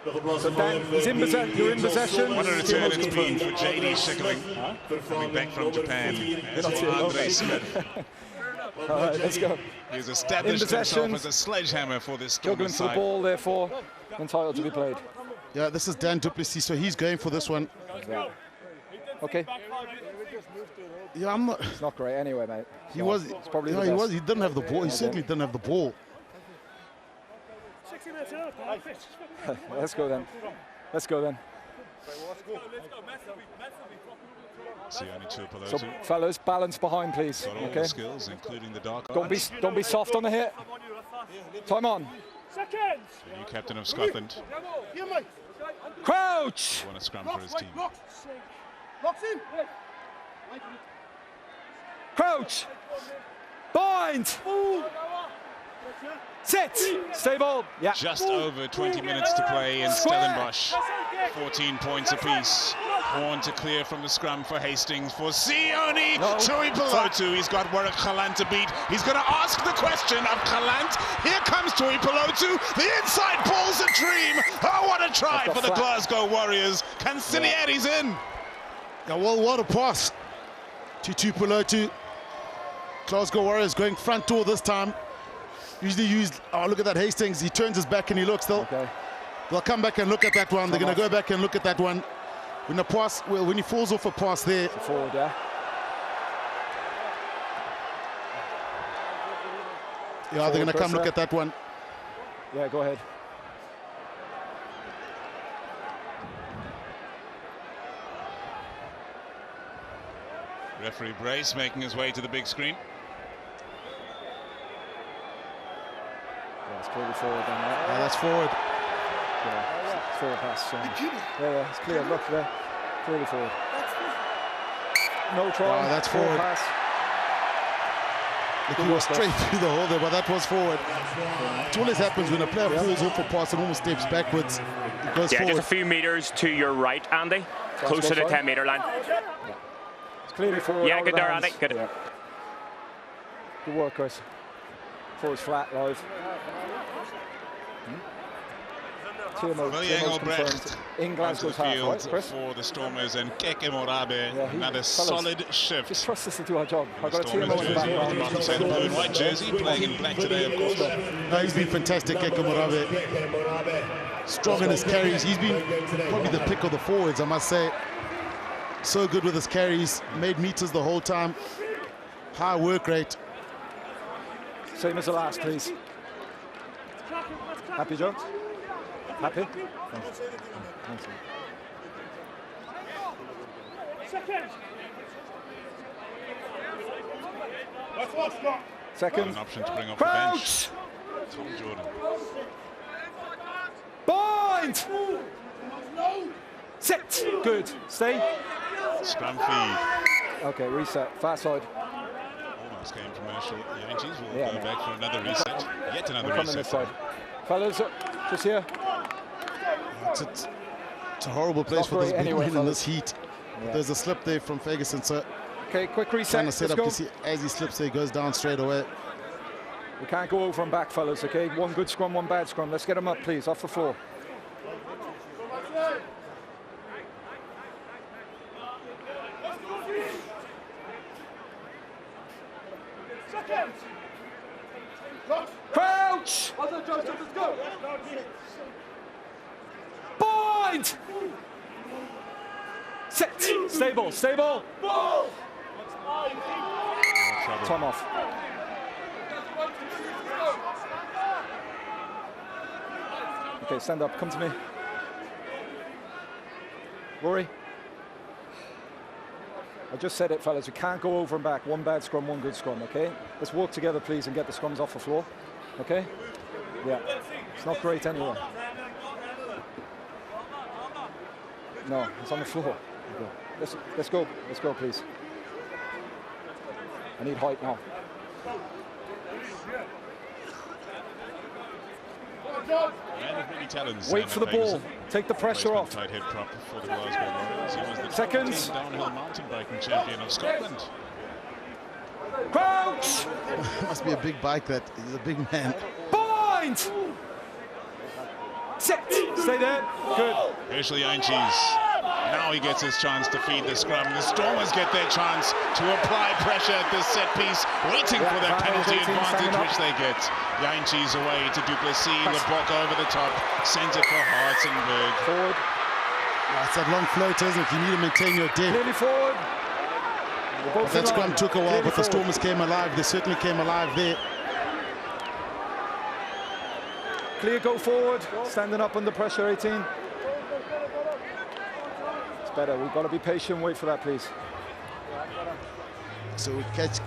So Dan, he's in you're in possession. What a return it's been for JD Schickerling, coming back from Japan. As for Andre Smith. All right, let's go. He's established himself as a sledgehammer for this Stormers side. Juggling for the ball, therefore, entitled to be played. Yeah, this is Dan Duplessis, so he's going for this one. Yeah. Okay. Yeah, I'm not. It's not great anyway, mate. He was. Probably he was. He didn't have the ball. He certainly didn't have the ball. Let's go then. Let's go then. See only 2 below So, 2. fellas, balance behind, please. Got all the skills, including the dark arts. Don't be soft on the hit. Time on. The new captain of Scotland. Crouch. Won a scrum for his team. Crouch. Bind. Set. Stay ball. Yeah. Just over 20 minutes to play in Stellenbosch. 14 points apiece. Horn to clear from the scrum for Hastings. For Sione Tuipulotu. He's got Warwick Khalant to beat. He's going to ask the question of Khalant. Here comes Tuipulotu. The inside ball's a dream. Oh, what a try for the Glasgow Warriors. Cancilieri's in. Yeah, well, what a pass to Tuipulotu. Glasgow Warriors going front door this time. Usually used, oh, look at that Hastings. He turns his back and he looks still. Okay. They'll come back and look at that one. They're going to go back and look at that one. When the pass, well, when he falls off a pass there. Forward, yeah. Yeah, they're going to come look at that one. Yeah, go ahead. Referee Brace making his way to the big screen. Yeah, it's clearly forward then, right? Yeah, that's forward. Yeah, it's forward pass. Yeah, it's clear. Look there. Clearly forward. No try. Wow, that's forward. Pass. Look, he was straight through the hole there, but that was forward. It always happens when a player falls off a pass and almost steps backwards. It goes forward. Just a few metres to your right, Andy. Close to the 10-metre line. It's clearly forward. Yeah, good there, Andy. Good. Yeah. Good work, Chris. Forward's flat, live. Engelbrecht in Glasgow's half, right, Chris? for the Stormers, and Keke Morabe, another solid shift. Just trust us to do our job. I've got a Stormers jersey on the bottom side, the blue and white jersey, playing in black today, of course. No, he's been fantastic, Keke Morabe. Strong in his carries. He's been probably the pick of the forwards, I must say. So good with his carries, made meters the whole time. High work rate. Same as the last, please. Happy, Jones? Happy? Thanks. Second. An option to bring off the bench. Tom Jordan. Bind! Set. Good. Stay. Scrum feed. Okay, reset. Far side. Almost came commercial. The Yankees will go back for another reset. Yet another We'll come reset. in this side. Fellas, just here. It's a horrible place for this big win in this heat. Yeah. There's a slip there from Ferguson, so Okay, quick reset. trying to set Let's up. go. You see, as he slips there, he goes down straight away. We can't go over and back, fellas, okay? One good scrum, one bad scrum. Let's get them up, please, off the floor. Crouch! Bind! Set! Stable, stable! Tom off. Okay, stand up, come to me. Rory. I just said it, fellas, we can't go over and back. One bad scrum, one good scrum, okay? Let's work together, please, and get the scrums off the floor, okay? Yeah, it's not great anyway. No, it's on the floor. Okay. Let's go, please. I need height now. Wait for the ball. Take the pressure off. Tight head prop for the Glasgow Warriors. He was the Seconds. downhill mountain biking champion of Scotland. Crouch! Must be a big bike, that. He's a big man. Bind! Set! Stay there. Good. Herschel Yankees. Now he gets his chance to feed the scrum. The Stormers get their chance to apply pressure at this set piece, waiting for that penalty advantage, which they get. Yankees away to Duplessis. LeBoc over the top. Sends it for Hartzenberg. Forward. It's that long float, isn't it? You need to maintain your depth. Clearly forward. That scrum took a while, but the Stormers came alive. They certainly came alive there. Clear, go forward. Standing up under pressure, 18. It's better. We've got to be patient. Wait for that, please. So we gets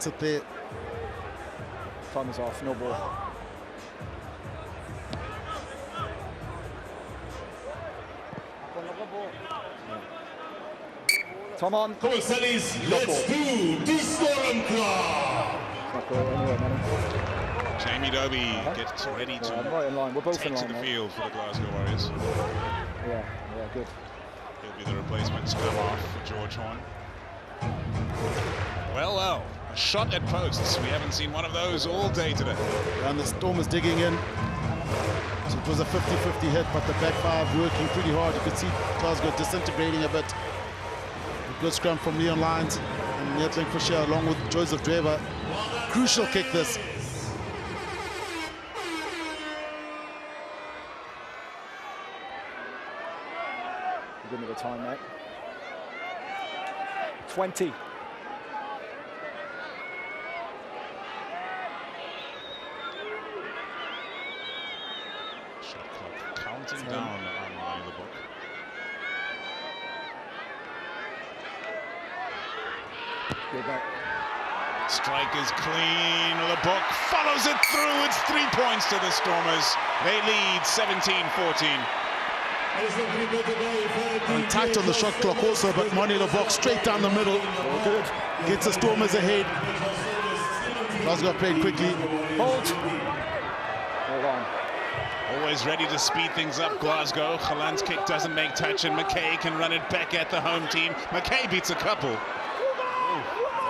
it there. Time is off. No ball. Tom on. Come on, Sallies, let's do the Scrum Club. Not going anywhere, man. Jamie Dobie gets ready to I'm right in line. We're both take in line, to the mate. field for the Glasgow Warriors. Yeah, good. He'll be the replacement scrum off for George Horn. Well, a shot at posts. We haven't seen one of those all day today. And the Storm is digging in. So it was a 50-50 hit, but the back five working pretty hard. You could see Glasgow disintegrating a bit. A good scrum from Leon Lyons and Nettling Fisher along with Joseph Drever. Crucial kick this. Give me the time, mate. 20. Shot clock counting down on the book. Good, mate. Strike is clean. LeBook follows it through. It's 3 points to the Stormers. They lead 17-14. And tight on the shot clock also, but Money LeBook straight down the middle. Good. Gets the Stormers ahead. Glasgow played quickly. Hold. Hold on. Always ready to speed things up, Glasgow. Galan's kick doesn't make touch, and McKay can run it back at the home team. McKay beats a couple.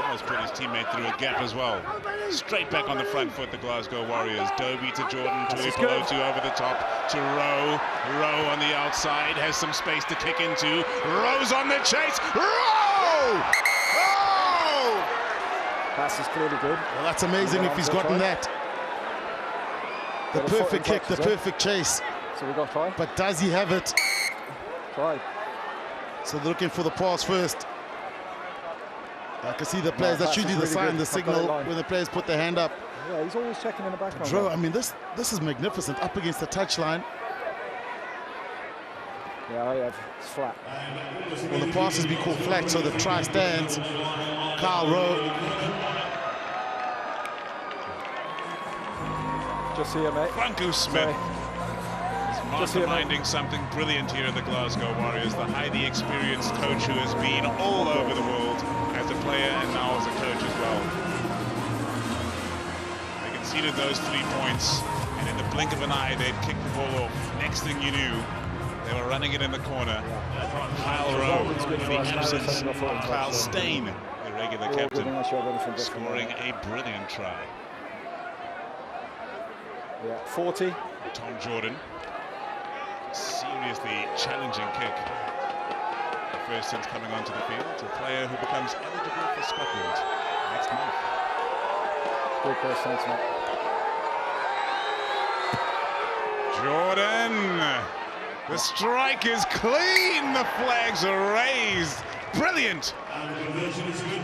Almost put his teammate through a gap as well. Straight back on the front foot, the Glasgow Warriors. Dobie to Jordan, to Ipolotu over the top, to Rowe. Rowe on the outside, has some space to kick into. Rowe's on the chase. Rowe! Rowe! Pass is clearly good. Well, that's amazing if he's gotten that. The Got a foot perfect in kick, the touch, is it? perfect chase. So we got try. But does he have it? Try. So they're looking for the pass first. I can see the players, that's usually the sign, the signal, when the players put their hand up. Yeah, he's always checking in the background. Dro, I mean, this is magnificent, up against the touchline. Yeah, it's flat. Well, the pass has been called flat, so the try stands. Carl Rowe. Just here, mate. Franco Smith. Just here, mate. Masterminding something brilliant here at the Glasgow Warriors, the highly experienced coach who has been all over the world as a player and now as a coach as well. They conceded those 3 points, and in the blink of an eye, they'd kicked the ball off. Next thing you knew, they were running it in the corner. Kyle Rowe, in the absence of Kyle Steyn, the regular captain, scoring a brilliant try. Yeah, 40. Tom Jordan. Seriously challenging kick. The first since coming onto the field. A player who becomes eligible for Scotland next month. Good pass, thanks, mate. Jordan! The strike is clean! The flags are raised! Brilliant!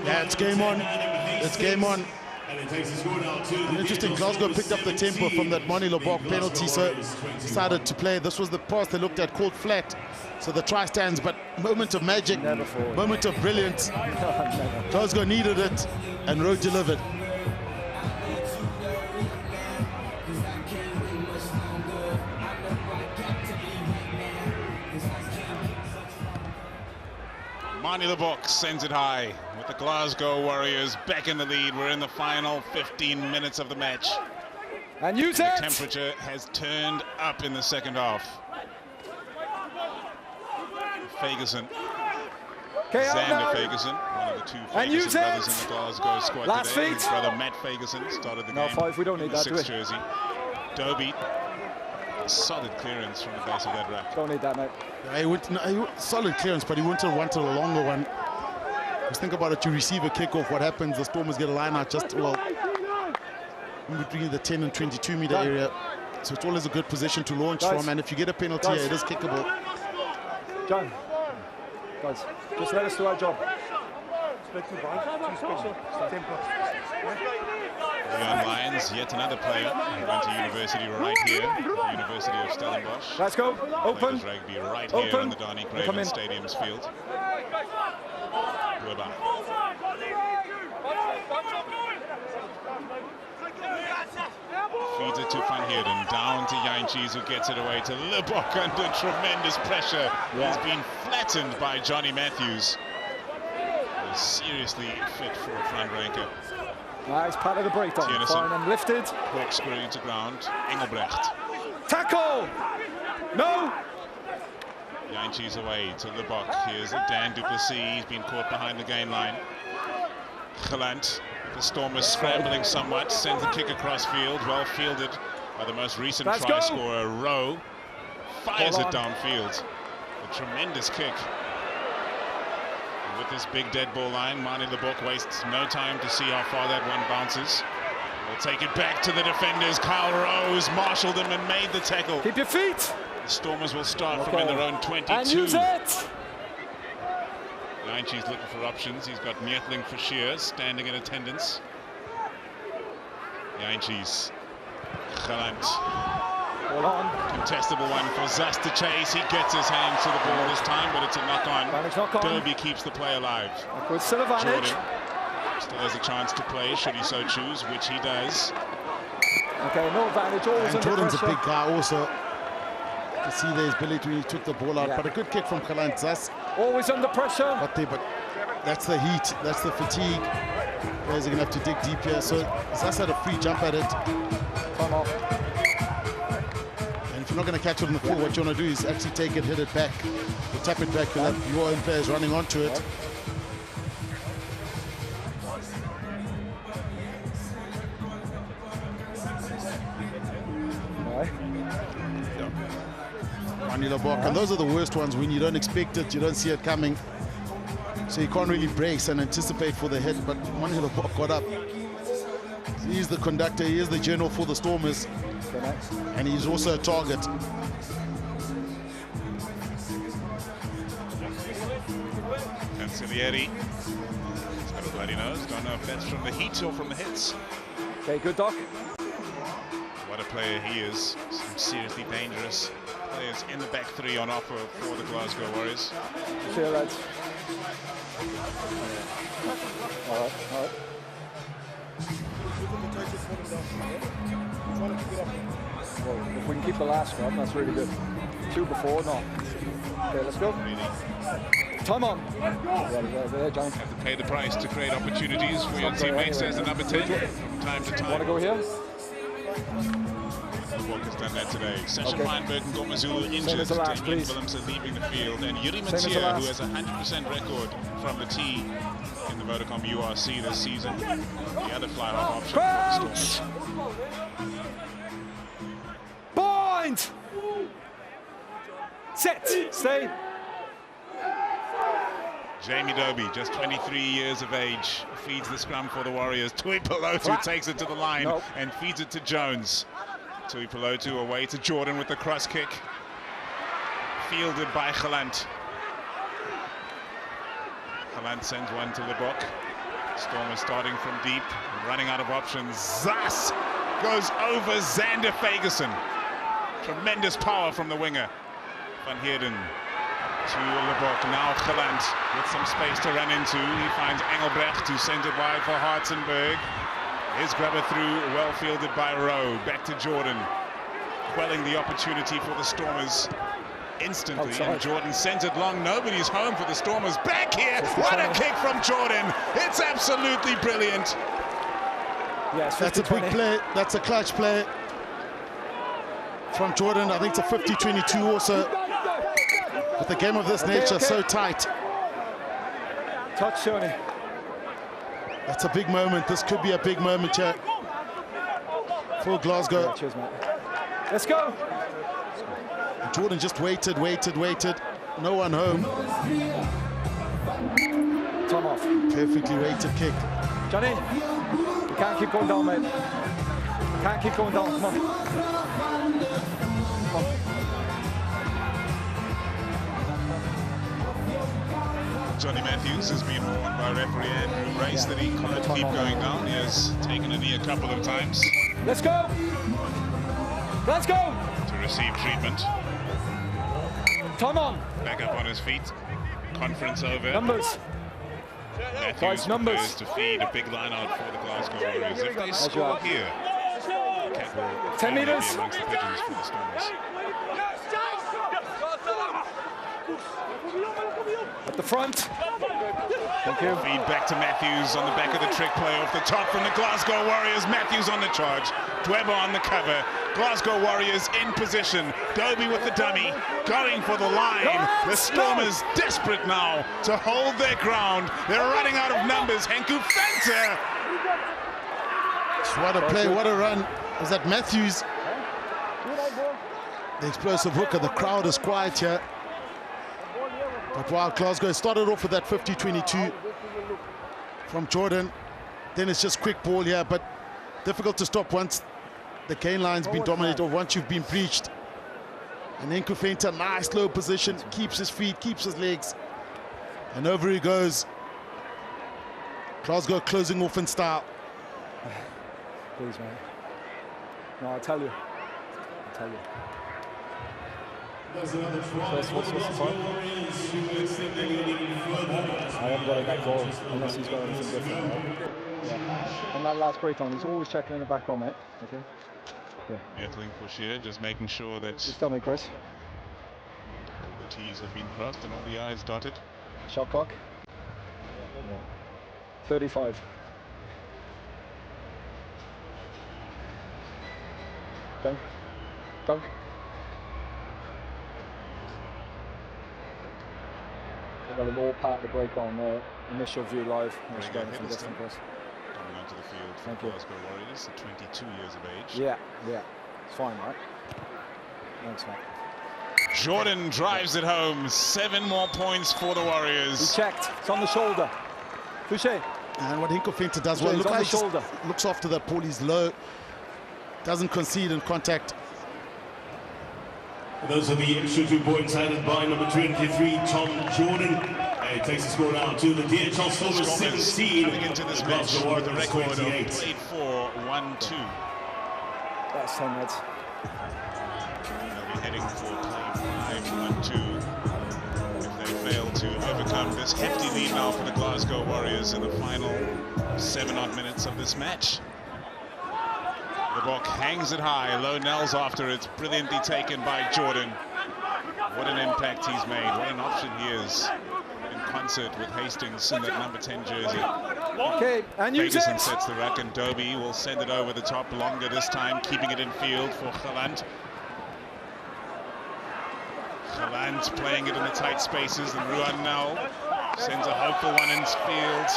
Yeah, it's game on. It's game on. And interesting, Glasgow picked up the tempo from that Money LeBock penalty, so decided to play. This was the pass they looked at, called flat. So the try stands, but moment of magic, moment of brilliance. Glasgow needed it, and Rowe delivered. Money LeBock sends it high with the Glasgow Warriors back in the lead. We're in the final 15 minutes of the match. And use The it! temperature has turned up in the second half. Ferguson, Xander Ferguson, one of the two Ferguson brothers in the Glasgow squad Last today. feet. His brother Matt Ferguson started the game. We don't need in the that, do we? 6th jersey. Dobie, a solid clearance from the base of that rack. Don't need that, mate. He went solid clearance, but he wanted a longer one. Just think about it, you receive a kickoff, what happens? The Stormers get a line out just, well, in between the 10 and 22 meter area. So it's always a good position to launch from, and if you get a penalty here, it is kickable. John, guys, just let us do our job. Leon Lyons, yet another player who went to university right here, the University of Stellenbosch. Let's go. Open. Played rugby right here on the Darnie Craven Stadium's field. Weber. Feeds it to Van Heerden, down to Jantjies, who gets it away to LeBock under tremendous pressure. He's been flattened by Johnny Matthews. He's seriously fit for a front ranker. Nice pat of the break down. Fine and lifted. Corkscrew to ground. Engelbrecht. Tackle! No! Jantjies away to the box. Here's Dan Duplessis. He's been caught behind the game line. Gelant. The Stormers scrambling somewhat. Sends the kick across field. Well fielded by the most recent try scorer, Rowe. Fires it downfield. A tremendous kick. With this big dead ball line, Mani Lebok wastes no time to see how far that one bounces. We'll take it back to the defenders. Kyle Rose marshaled them and made the tackle. Keep your feet. The Stormers will start from in their own 22. And use it. Jantjies looking for options. He's got Neethling for Shears standing in attendance. Jantjies. Gelant. Hold on. Contestable one for Zas to chase. He gets his hands to the ball this time, but it's a knock-on. Derby keeps the play alive. With still advantage. Jordan still has a chance to play, should he so choose, which he does. Okay, no advantage. Always and Jordan's pressure. a big guy also. To see there's ability when he took the ball out, but a good kick from Gelant. Zas. Always under pressure. But that's the heat, that's the fatigue. Players are going to have to dig deep here. So Zas had a free jump at it. Come off. And if you're not going to catch it on the floor, what you want to do is actually take it, hit it back, or tap it back. You'll have your own players running onto it. And those are the worst ones when you don't expect it, you don't see it coming. So you can't really brace and anticipate for the hit, but Mani Lebok got up. He's the conductor, he is the general for the Stormers. And he's also a target. Cancellieri. Everybody knows. Don't know if that's from the heat or from the hits. Okay, good, Doc. What a player he is. Some seriously dangerous players in the back three on offer for the Glasgow Warriors. See you, lads. All right, all right. Well, if we can keep the last scrum, that's really good. 2 before, no. Okay, let's go. Time on. There, John. Have to pay the price to create opportunities for your teammates as the number 10 from time to time. Want to go here? Walk has done that today. Session Weinberg and Gormazulu injured. Damien Willems are leaving the field. And Yuri Matia, who has a 100% record from the tee in the Vodacom URC this season. The other fly-off option for the Stormers. Bind! Set! Stay! Jamie Dobie, just 23 years of age, feeds the scrum for the Warriors. Tui Pelotu takes it to the line and feeds it to Jones. Tui Pelotu away to Jordan with the cross kick. Fielded by Gelant. Gelant sends one to Lebok. Stormers starting from deep, running out of options. Zas goes over Xander Fagerson. Tremendous power from the winger. Van Heerden to Lebok. Now Gelant with some space to run into. He finds Engelbrecht, who sends it wide for Hartzenberg. His grabber through, well fielded by Rowe. Back to Jordan, quelling the opportunity for the Stormers instantly. And Jordan sends it long. Nobody's home for the Stormers. Back here. What a kick from Jordan. It's absolutely brilliant. Yes, that's a big play. That's a clutch play from Jordan. I think it's a 50-22 also. With the game of this nature, so tight. Touch, Tony. That's a big moment. This could be a big moment here for Glasgow. Yeah, cheers, mate. Let's go. And Jordan just waited. No one home. Time off. Perfectly weighted kick. Johnny, you can't keep going down, mate. You can't keep going down. Come on. Come on. Johnny Matthews has been warned by referee Andrew Race that he can't keep going down. He has taken a knee a couple of times. Let's go! Let's go! To receive treatment. Time on! Back up on his feet. Conference over. Numbers. Matthews prepares to feed a big line out for the Glasgow Warriors. If they score here, 10 meters. Amongst the pigeons for the Stormers. At the front. Thank you. Feed back to Matthews on the back of the trick play off the top from the Glasgow Warriors. Matthews on the charge. Dwebber on the cover. Glasgow Warriors in position. Dobie with the dummy, going for the line. The Stormers desperate now to hold their ground. They're running out of numbers. Henku Fanta. What a play, what a run. Was that Matthews? The explosive hooker. The crowd is quiet here. But while Glasgow started off with that 50-22 from Jordan, then it's just quick ball here, but difficult to stop once the gain line's been dominated or once you've been breached. And then Kufenta, nice low position, keeps his feet, keeps his legs, and over he goes. Glasgow closing off in style. Please, man. No, I tell you. What's the time? I haven't got a back goal unless he's got anything different. Right? Yeah. And that last break on, he's always checking in the back on, mate. Okay. Yeah. Ethling Fouchier just making sure that just tell me, Chris. all the T's have been crossed and all the I's dotted. Shot clock. Yeah. 35. Dunk. We've got a more part of the break on the initial view live. Coming onto the field for the Glasgow Warriors at 22 years of age. Yeah. It's fine, right? Thanks, mate. Jordan drives it home. 7 more points for the Warriors. He checked. It's on the shoulder. Fouché. And what Henku Fenta does well, look on how the he shoulder. Looks after that ball, he's low, doesn't concede in contact. Those are the extra 2 points added by number 23, Tom Jordan. He takes the score now to the DHL Stormers 17. Coming into this match with a record of played for 1-2. That's 10 minutes. They'll be heading for play 5-1-2 if they fail to overcome this hefty lead now for the Glasgow Warriors in the final 7-odd minutes of this match. The Bok hangs it high, low Nels after it's brilliantly taken by Jordan. What an impact he's made, what an option he is in concert with Hastings in that number 10 jersey. Okay, and use Ferguson it. sets the ruck and Dobie will send it over the top longer this time, keeping it in field for Galant. Galant playing it in the tight spaces, and Ruan now sends a hopeful one in field.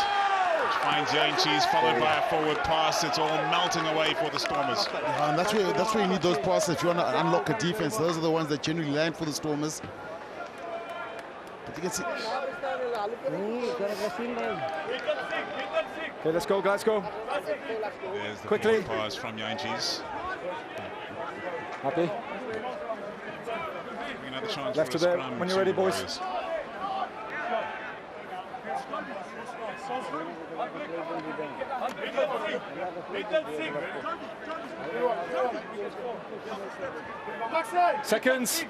Finds Yanchis, followed by a forward pass. It's all melting away for the Stormers. And that's where you need those passes if you want to unlock a defense. Those are the ones that generally land for the Stormers. But you can see. Okay, let's go, Glasgow. There's the Quickly. forward pass from Yanchis. Happy? Another chance Left for to a there scrum when you're ready, boys. Warriors. Seconds.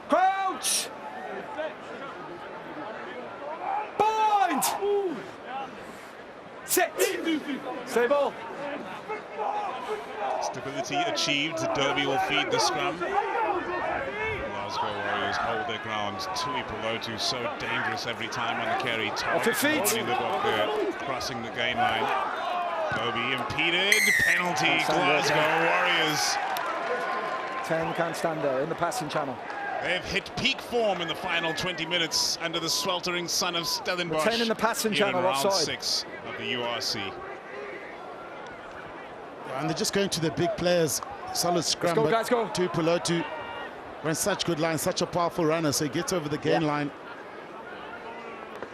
Crouch. Bind. Sit. Stay ball. Stability achieved. Dobie will feed the scrum. Glasgow Warriors hold their ground. Tui Pelotu so dangerous every time on the carry. Off your feet. There, crossing the gain line. Dobie impeded. Penalty. Glasgow Warriors. 10 can't stand there in the passing channel. They've hit peak form in the final 20 minutes under the sweltering sun of Stellenbosch. 10 in the passing here in channel round offside. 6 of the URC. And they're just going to the big players. Solid scrum. Let's go, Tui Pelotu runs such good line, such a powerful runner, so he gets over the gain line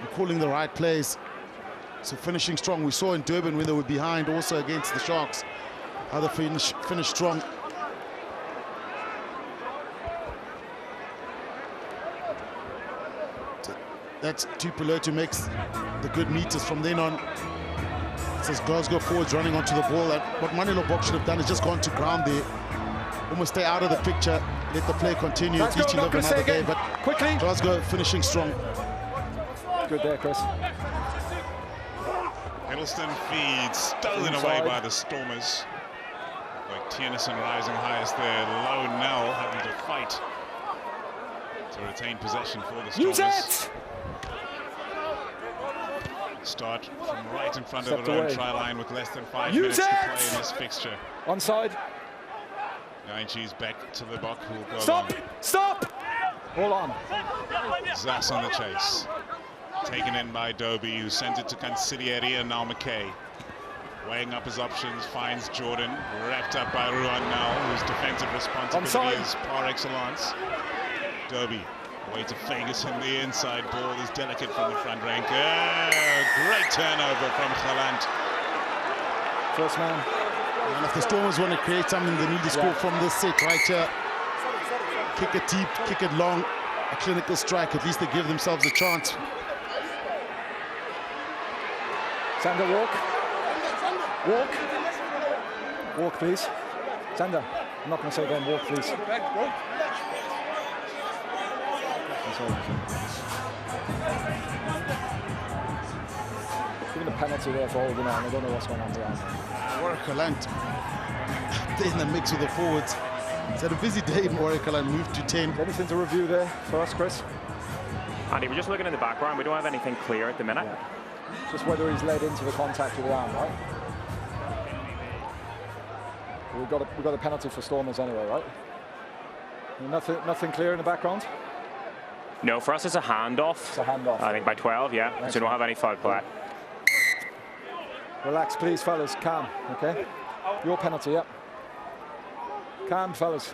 and calling the right plays. So finishing strong. We saw in Durban when they were behind also against the Sharks how they finished strong. So that's Tui Pelotu makes the good meters from then on. It says Glasgow forwards running onto the ball. What Manilo Bok should have done is just gone to ground there. Almost stay out of the picture, let the play continue. At least you live another day, but quickly. Glasgow finishing strong. Good there, Chris. Hiddleston feeds, stolen away by the Stormers. Like Tiernison rising highest there, low Nell having to fight to to retain possession for the Use Stormers. it! Start from right in front Stepped of their own away. try line with less than 5 Use minutes to it! play in this fixture. Onside. Yanchi's back to the box, who will go Stop! long. Stop! Hold on. Zas on the chase. Taken in by Dobie, who sends it to Consigliere and now McKay. Weighing up his options, finds Jordan, wrapped up by Ruan now, whose defensive responsibility Onside. is par excellence. Dobie, way to Ferguson, the inside ball is delicate from the front rank. Great turnover from Galant. First man. And if the Stormers want to create something, they need to score from this set right here. Kick it deep, kick it long, a clinical strike. At least they give themselves a chance. Sander, walk. Walk. Walk, please. Sander, I'm not going to say again, walk, please. Giving a penalty there for holding on. I don't know what's going on behind there. Warwick they're in the mix with the forwards. It's had a busy day. Warwick moved to 10. Anything to review there for us, Chris? Andy, we're just looking in the background. We don't have anything clear at the minute. Yeah. Just whether he's led into the contact with the arm, right? We've got a penalty for Stormers anyway, right? Nothing clear in the background? No, for us it's a handoff. It's a handoff. I think by 12, yeah. So we don't have any foul play. Relax, please, fellas. Calm, okay? Your penalty, yep. Calm, fellas.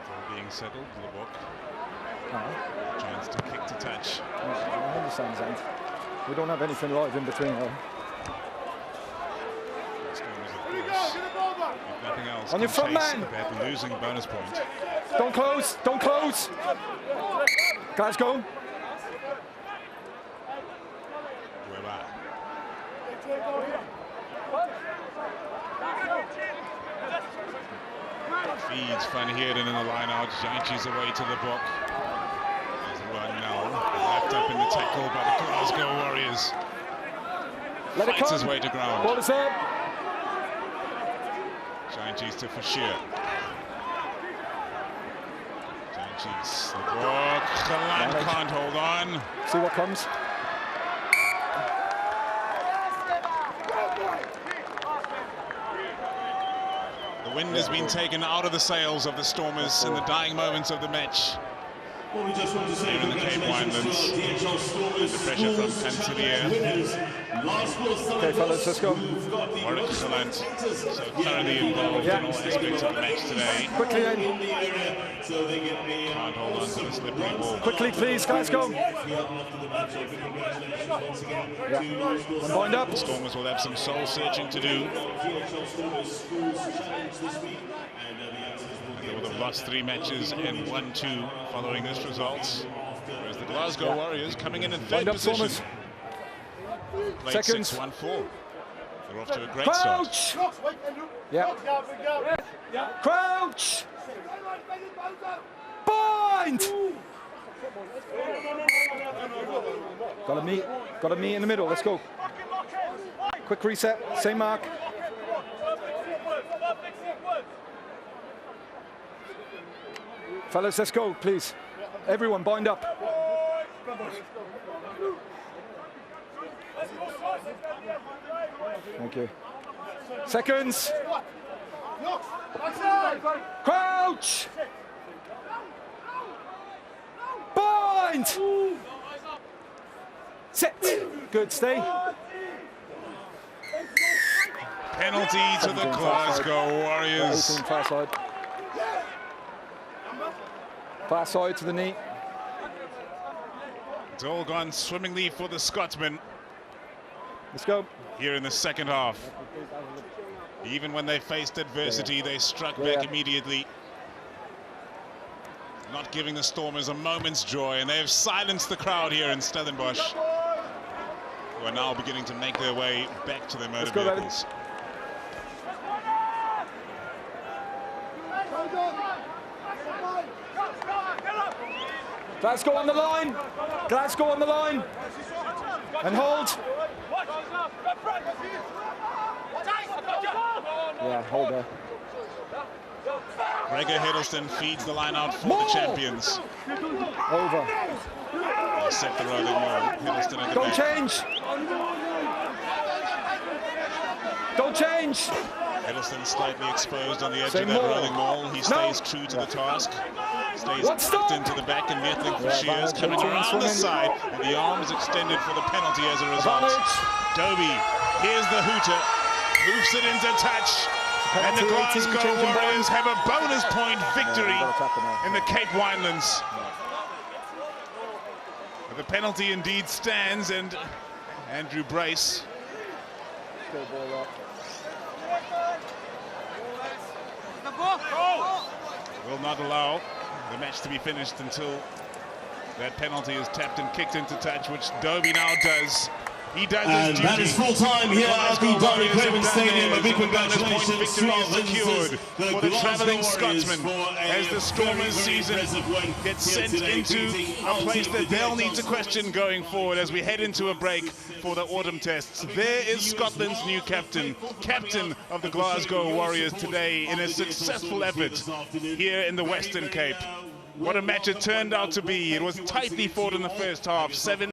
All being settled, the book. Right. Chance to kick to touch. I understand, Zand. We don't have anything live in between, though. Stormers, of course, if nothing else, On your can front chase man. the bet, losing bonus point. Don't close, don't close. Glasgow. Feeds Van Heerden in the line out. Yanchi's away to the book. There's a run now. Wrapped up in the tackle by the Glasgow Warriors. Let it Fights come. his way to ground. Ball is up. Yanchi's to Fashir. Yanchi's the book. Galant can't hold on. See what comes. The wind has been taken out of the sails of the Stormers in the dying moments of the match. Well, we just want to say Here in the Cape Winelands, DHL Stormers the pressure from schools Cancelliere. winners. Okay, fellas, let's go. Warwick Galant, so thoroughly involved in all aspects of the match today. Quickly in. Can't hold on to the slippery ball. Quickly, please, Glasgow. Yeah. And bind up. Stormers will have some soul searching to do. They will have lost 3 matches and won 2 following this result. Whereas the Glasgow Warriors coming in third Bind up, position. Stormers. Played Seconds. 6-1-4. They're off to a great start. Crouch. Yeah. Crouch. Bind. Got a meet in the middle. Let's go. Quick reset. Same mark. Fellas, let's go, please. Everyone, bind up. Thank you. Seconds. Crouch. Bind. Set. Good, stay. Penalty to the Glasgow Warriors. 18 far side. Far side to the knee. It's all gone swimmingly for the Scotsmen Let's go. here in the second half. Even when they faced adversity, they struck back immediately, not giving the Stormers a moment's joy, and they have silenced the crowd here in Stellenbosch, who are now beginning to make their way back to their motor vehicles. Glasgow on the line. Glasgow on the line. And hold. Yeah, hold there. Gregor Hiddleston feeds the line out for the champions. Over. They set the rolling maul. Hiddleston at the Don't back. change. Don't change. Hiddleston slightly exposed on the edge Say of that more. rolling maul. He stays true to the task. Stays tucked into the back, and Meethling for Shears coming around the side, and the arms extended for the penalty as a result. Dobie, here's the hooter, hoofs it into touch, and the Glasgow Warriors have a bonus point victory in the Cape Winelands. The penalty indeed stands, and Andrew Brace will not allow the match to be finished until that penalty is tapped and kicked into touch, which Dobie now does. He does and his duty. that is full time here at the Donny Craven Stadium. A big congratulations to our secured for the travelling Scotsmen as the Stormers season gets sent into a place that they'll need to question going forward as we head into a break for the autumn tests. There is Scotland's new captain of the Glasgow Warriors today in a successful effort here in the Western Cape. What a match it turned out to be. It was tightly fought in the first half. 7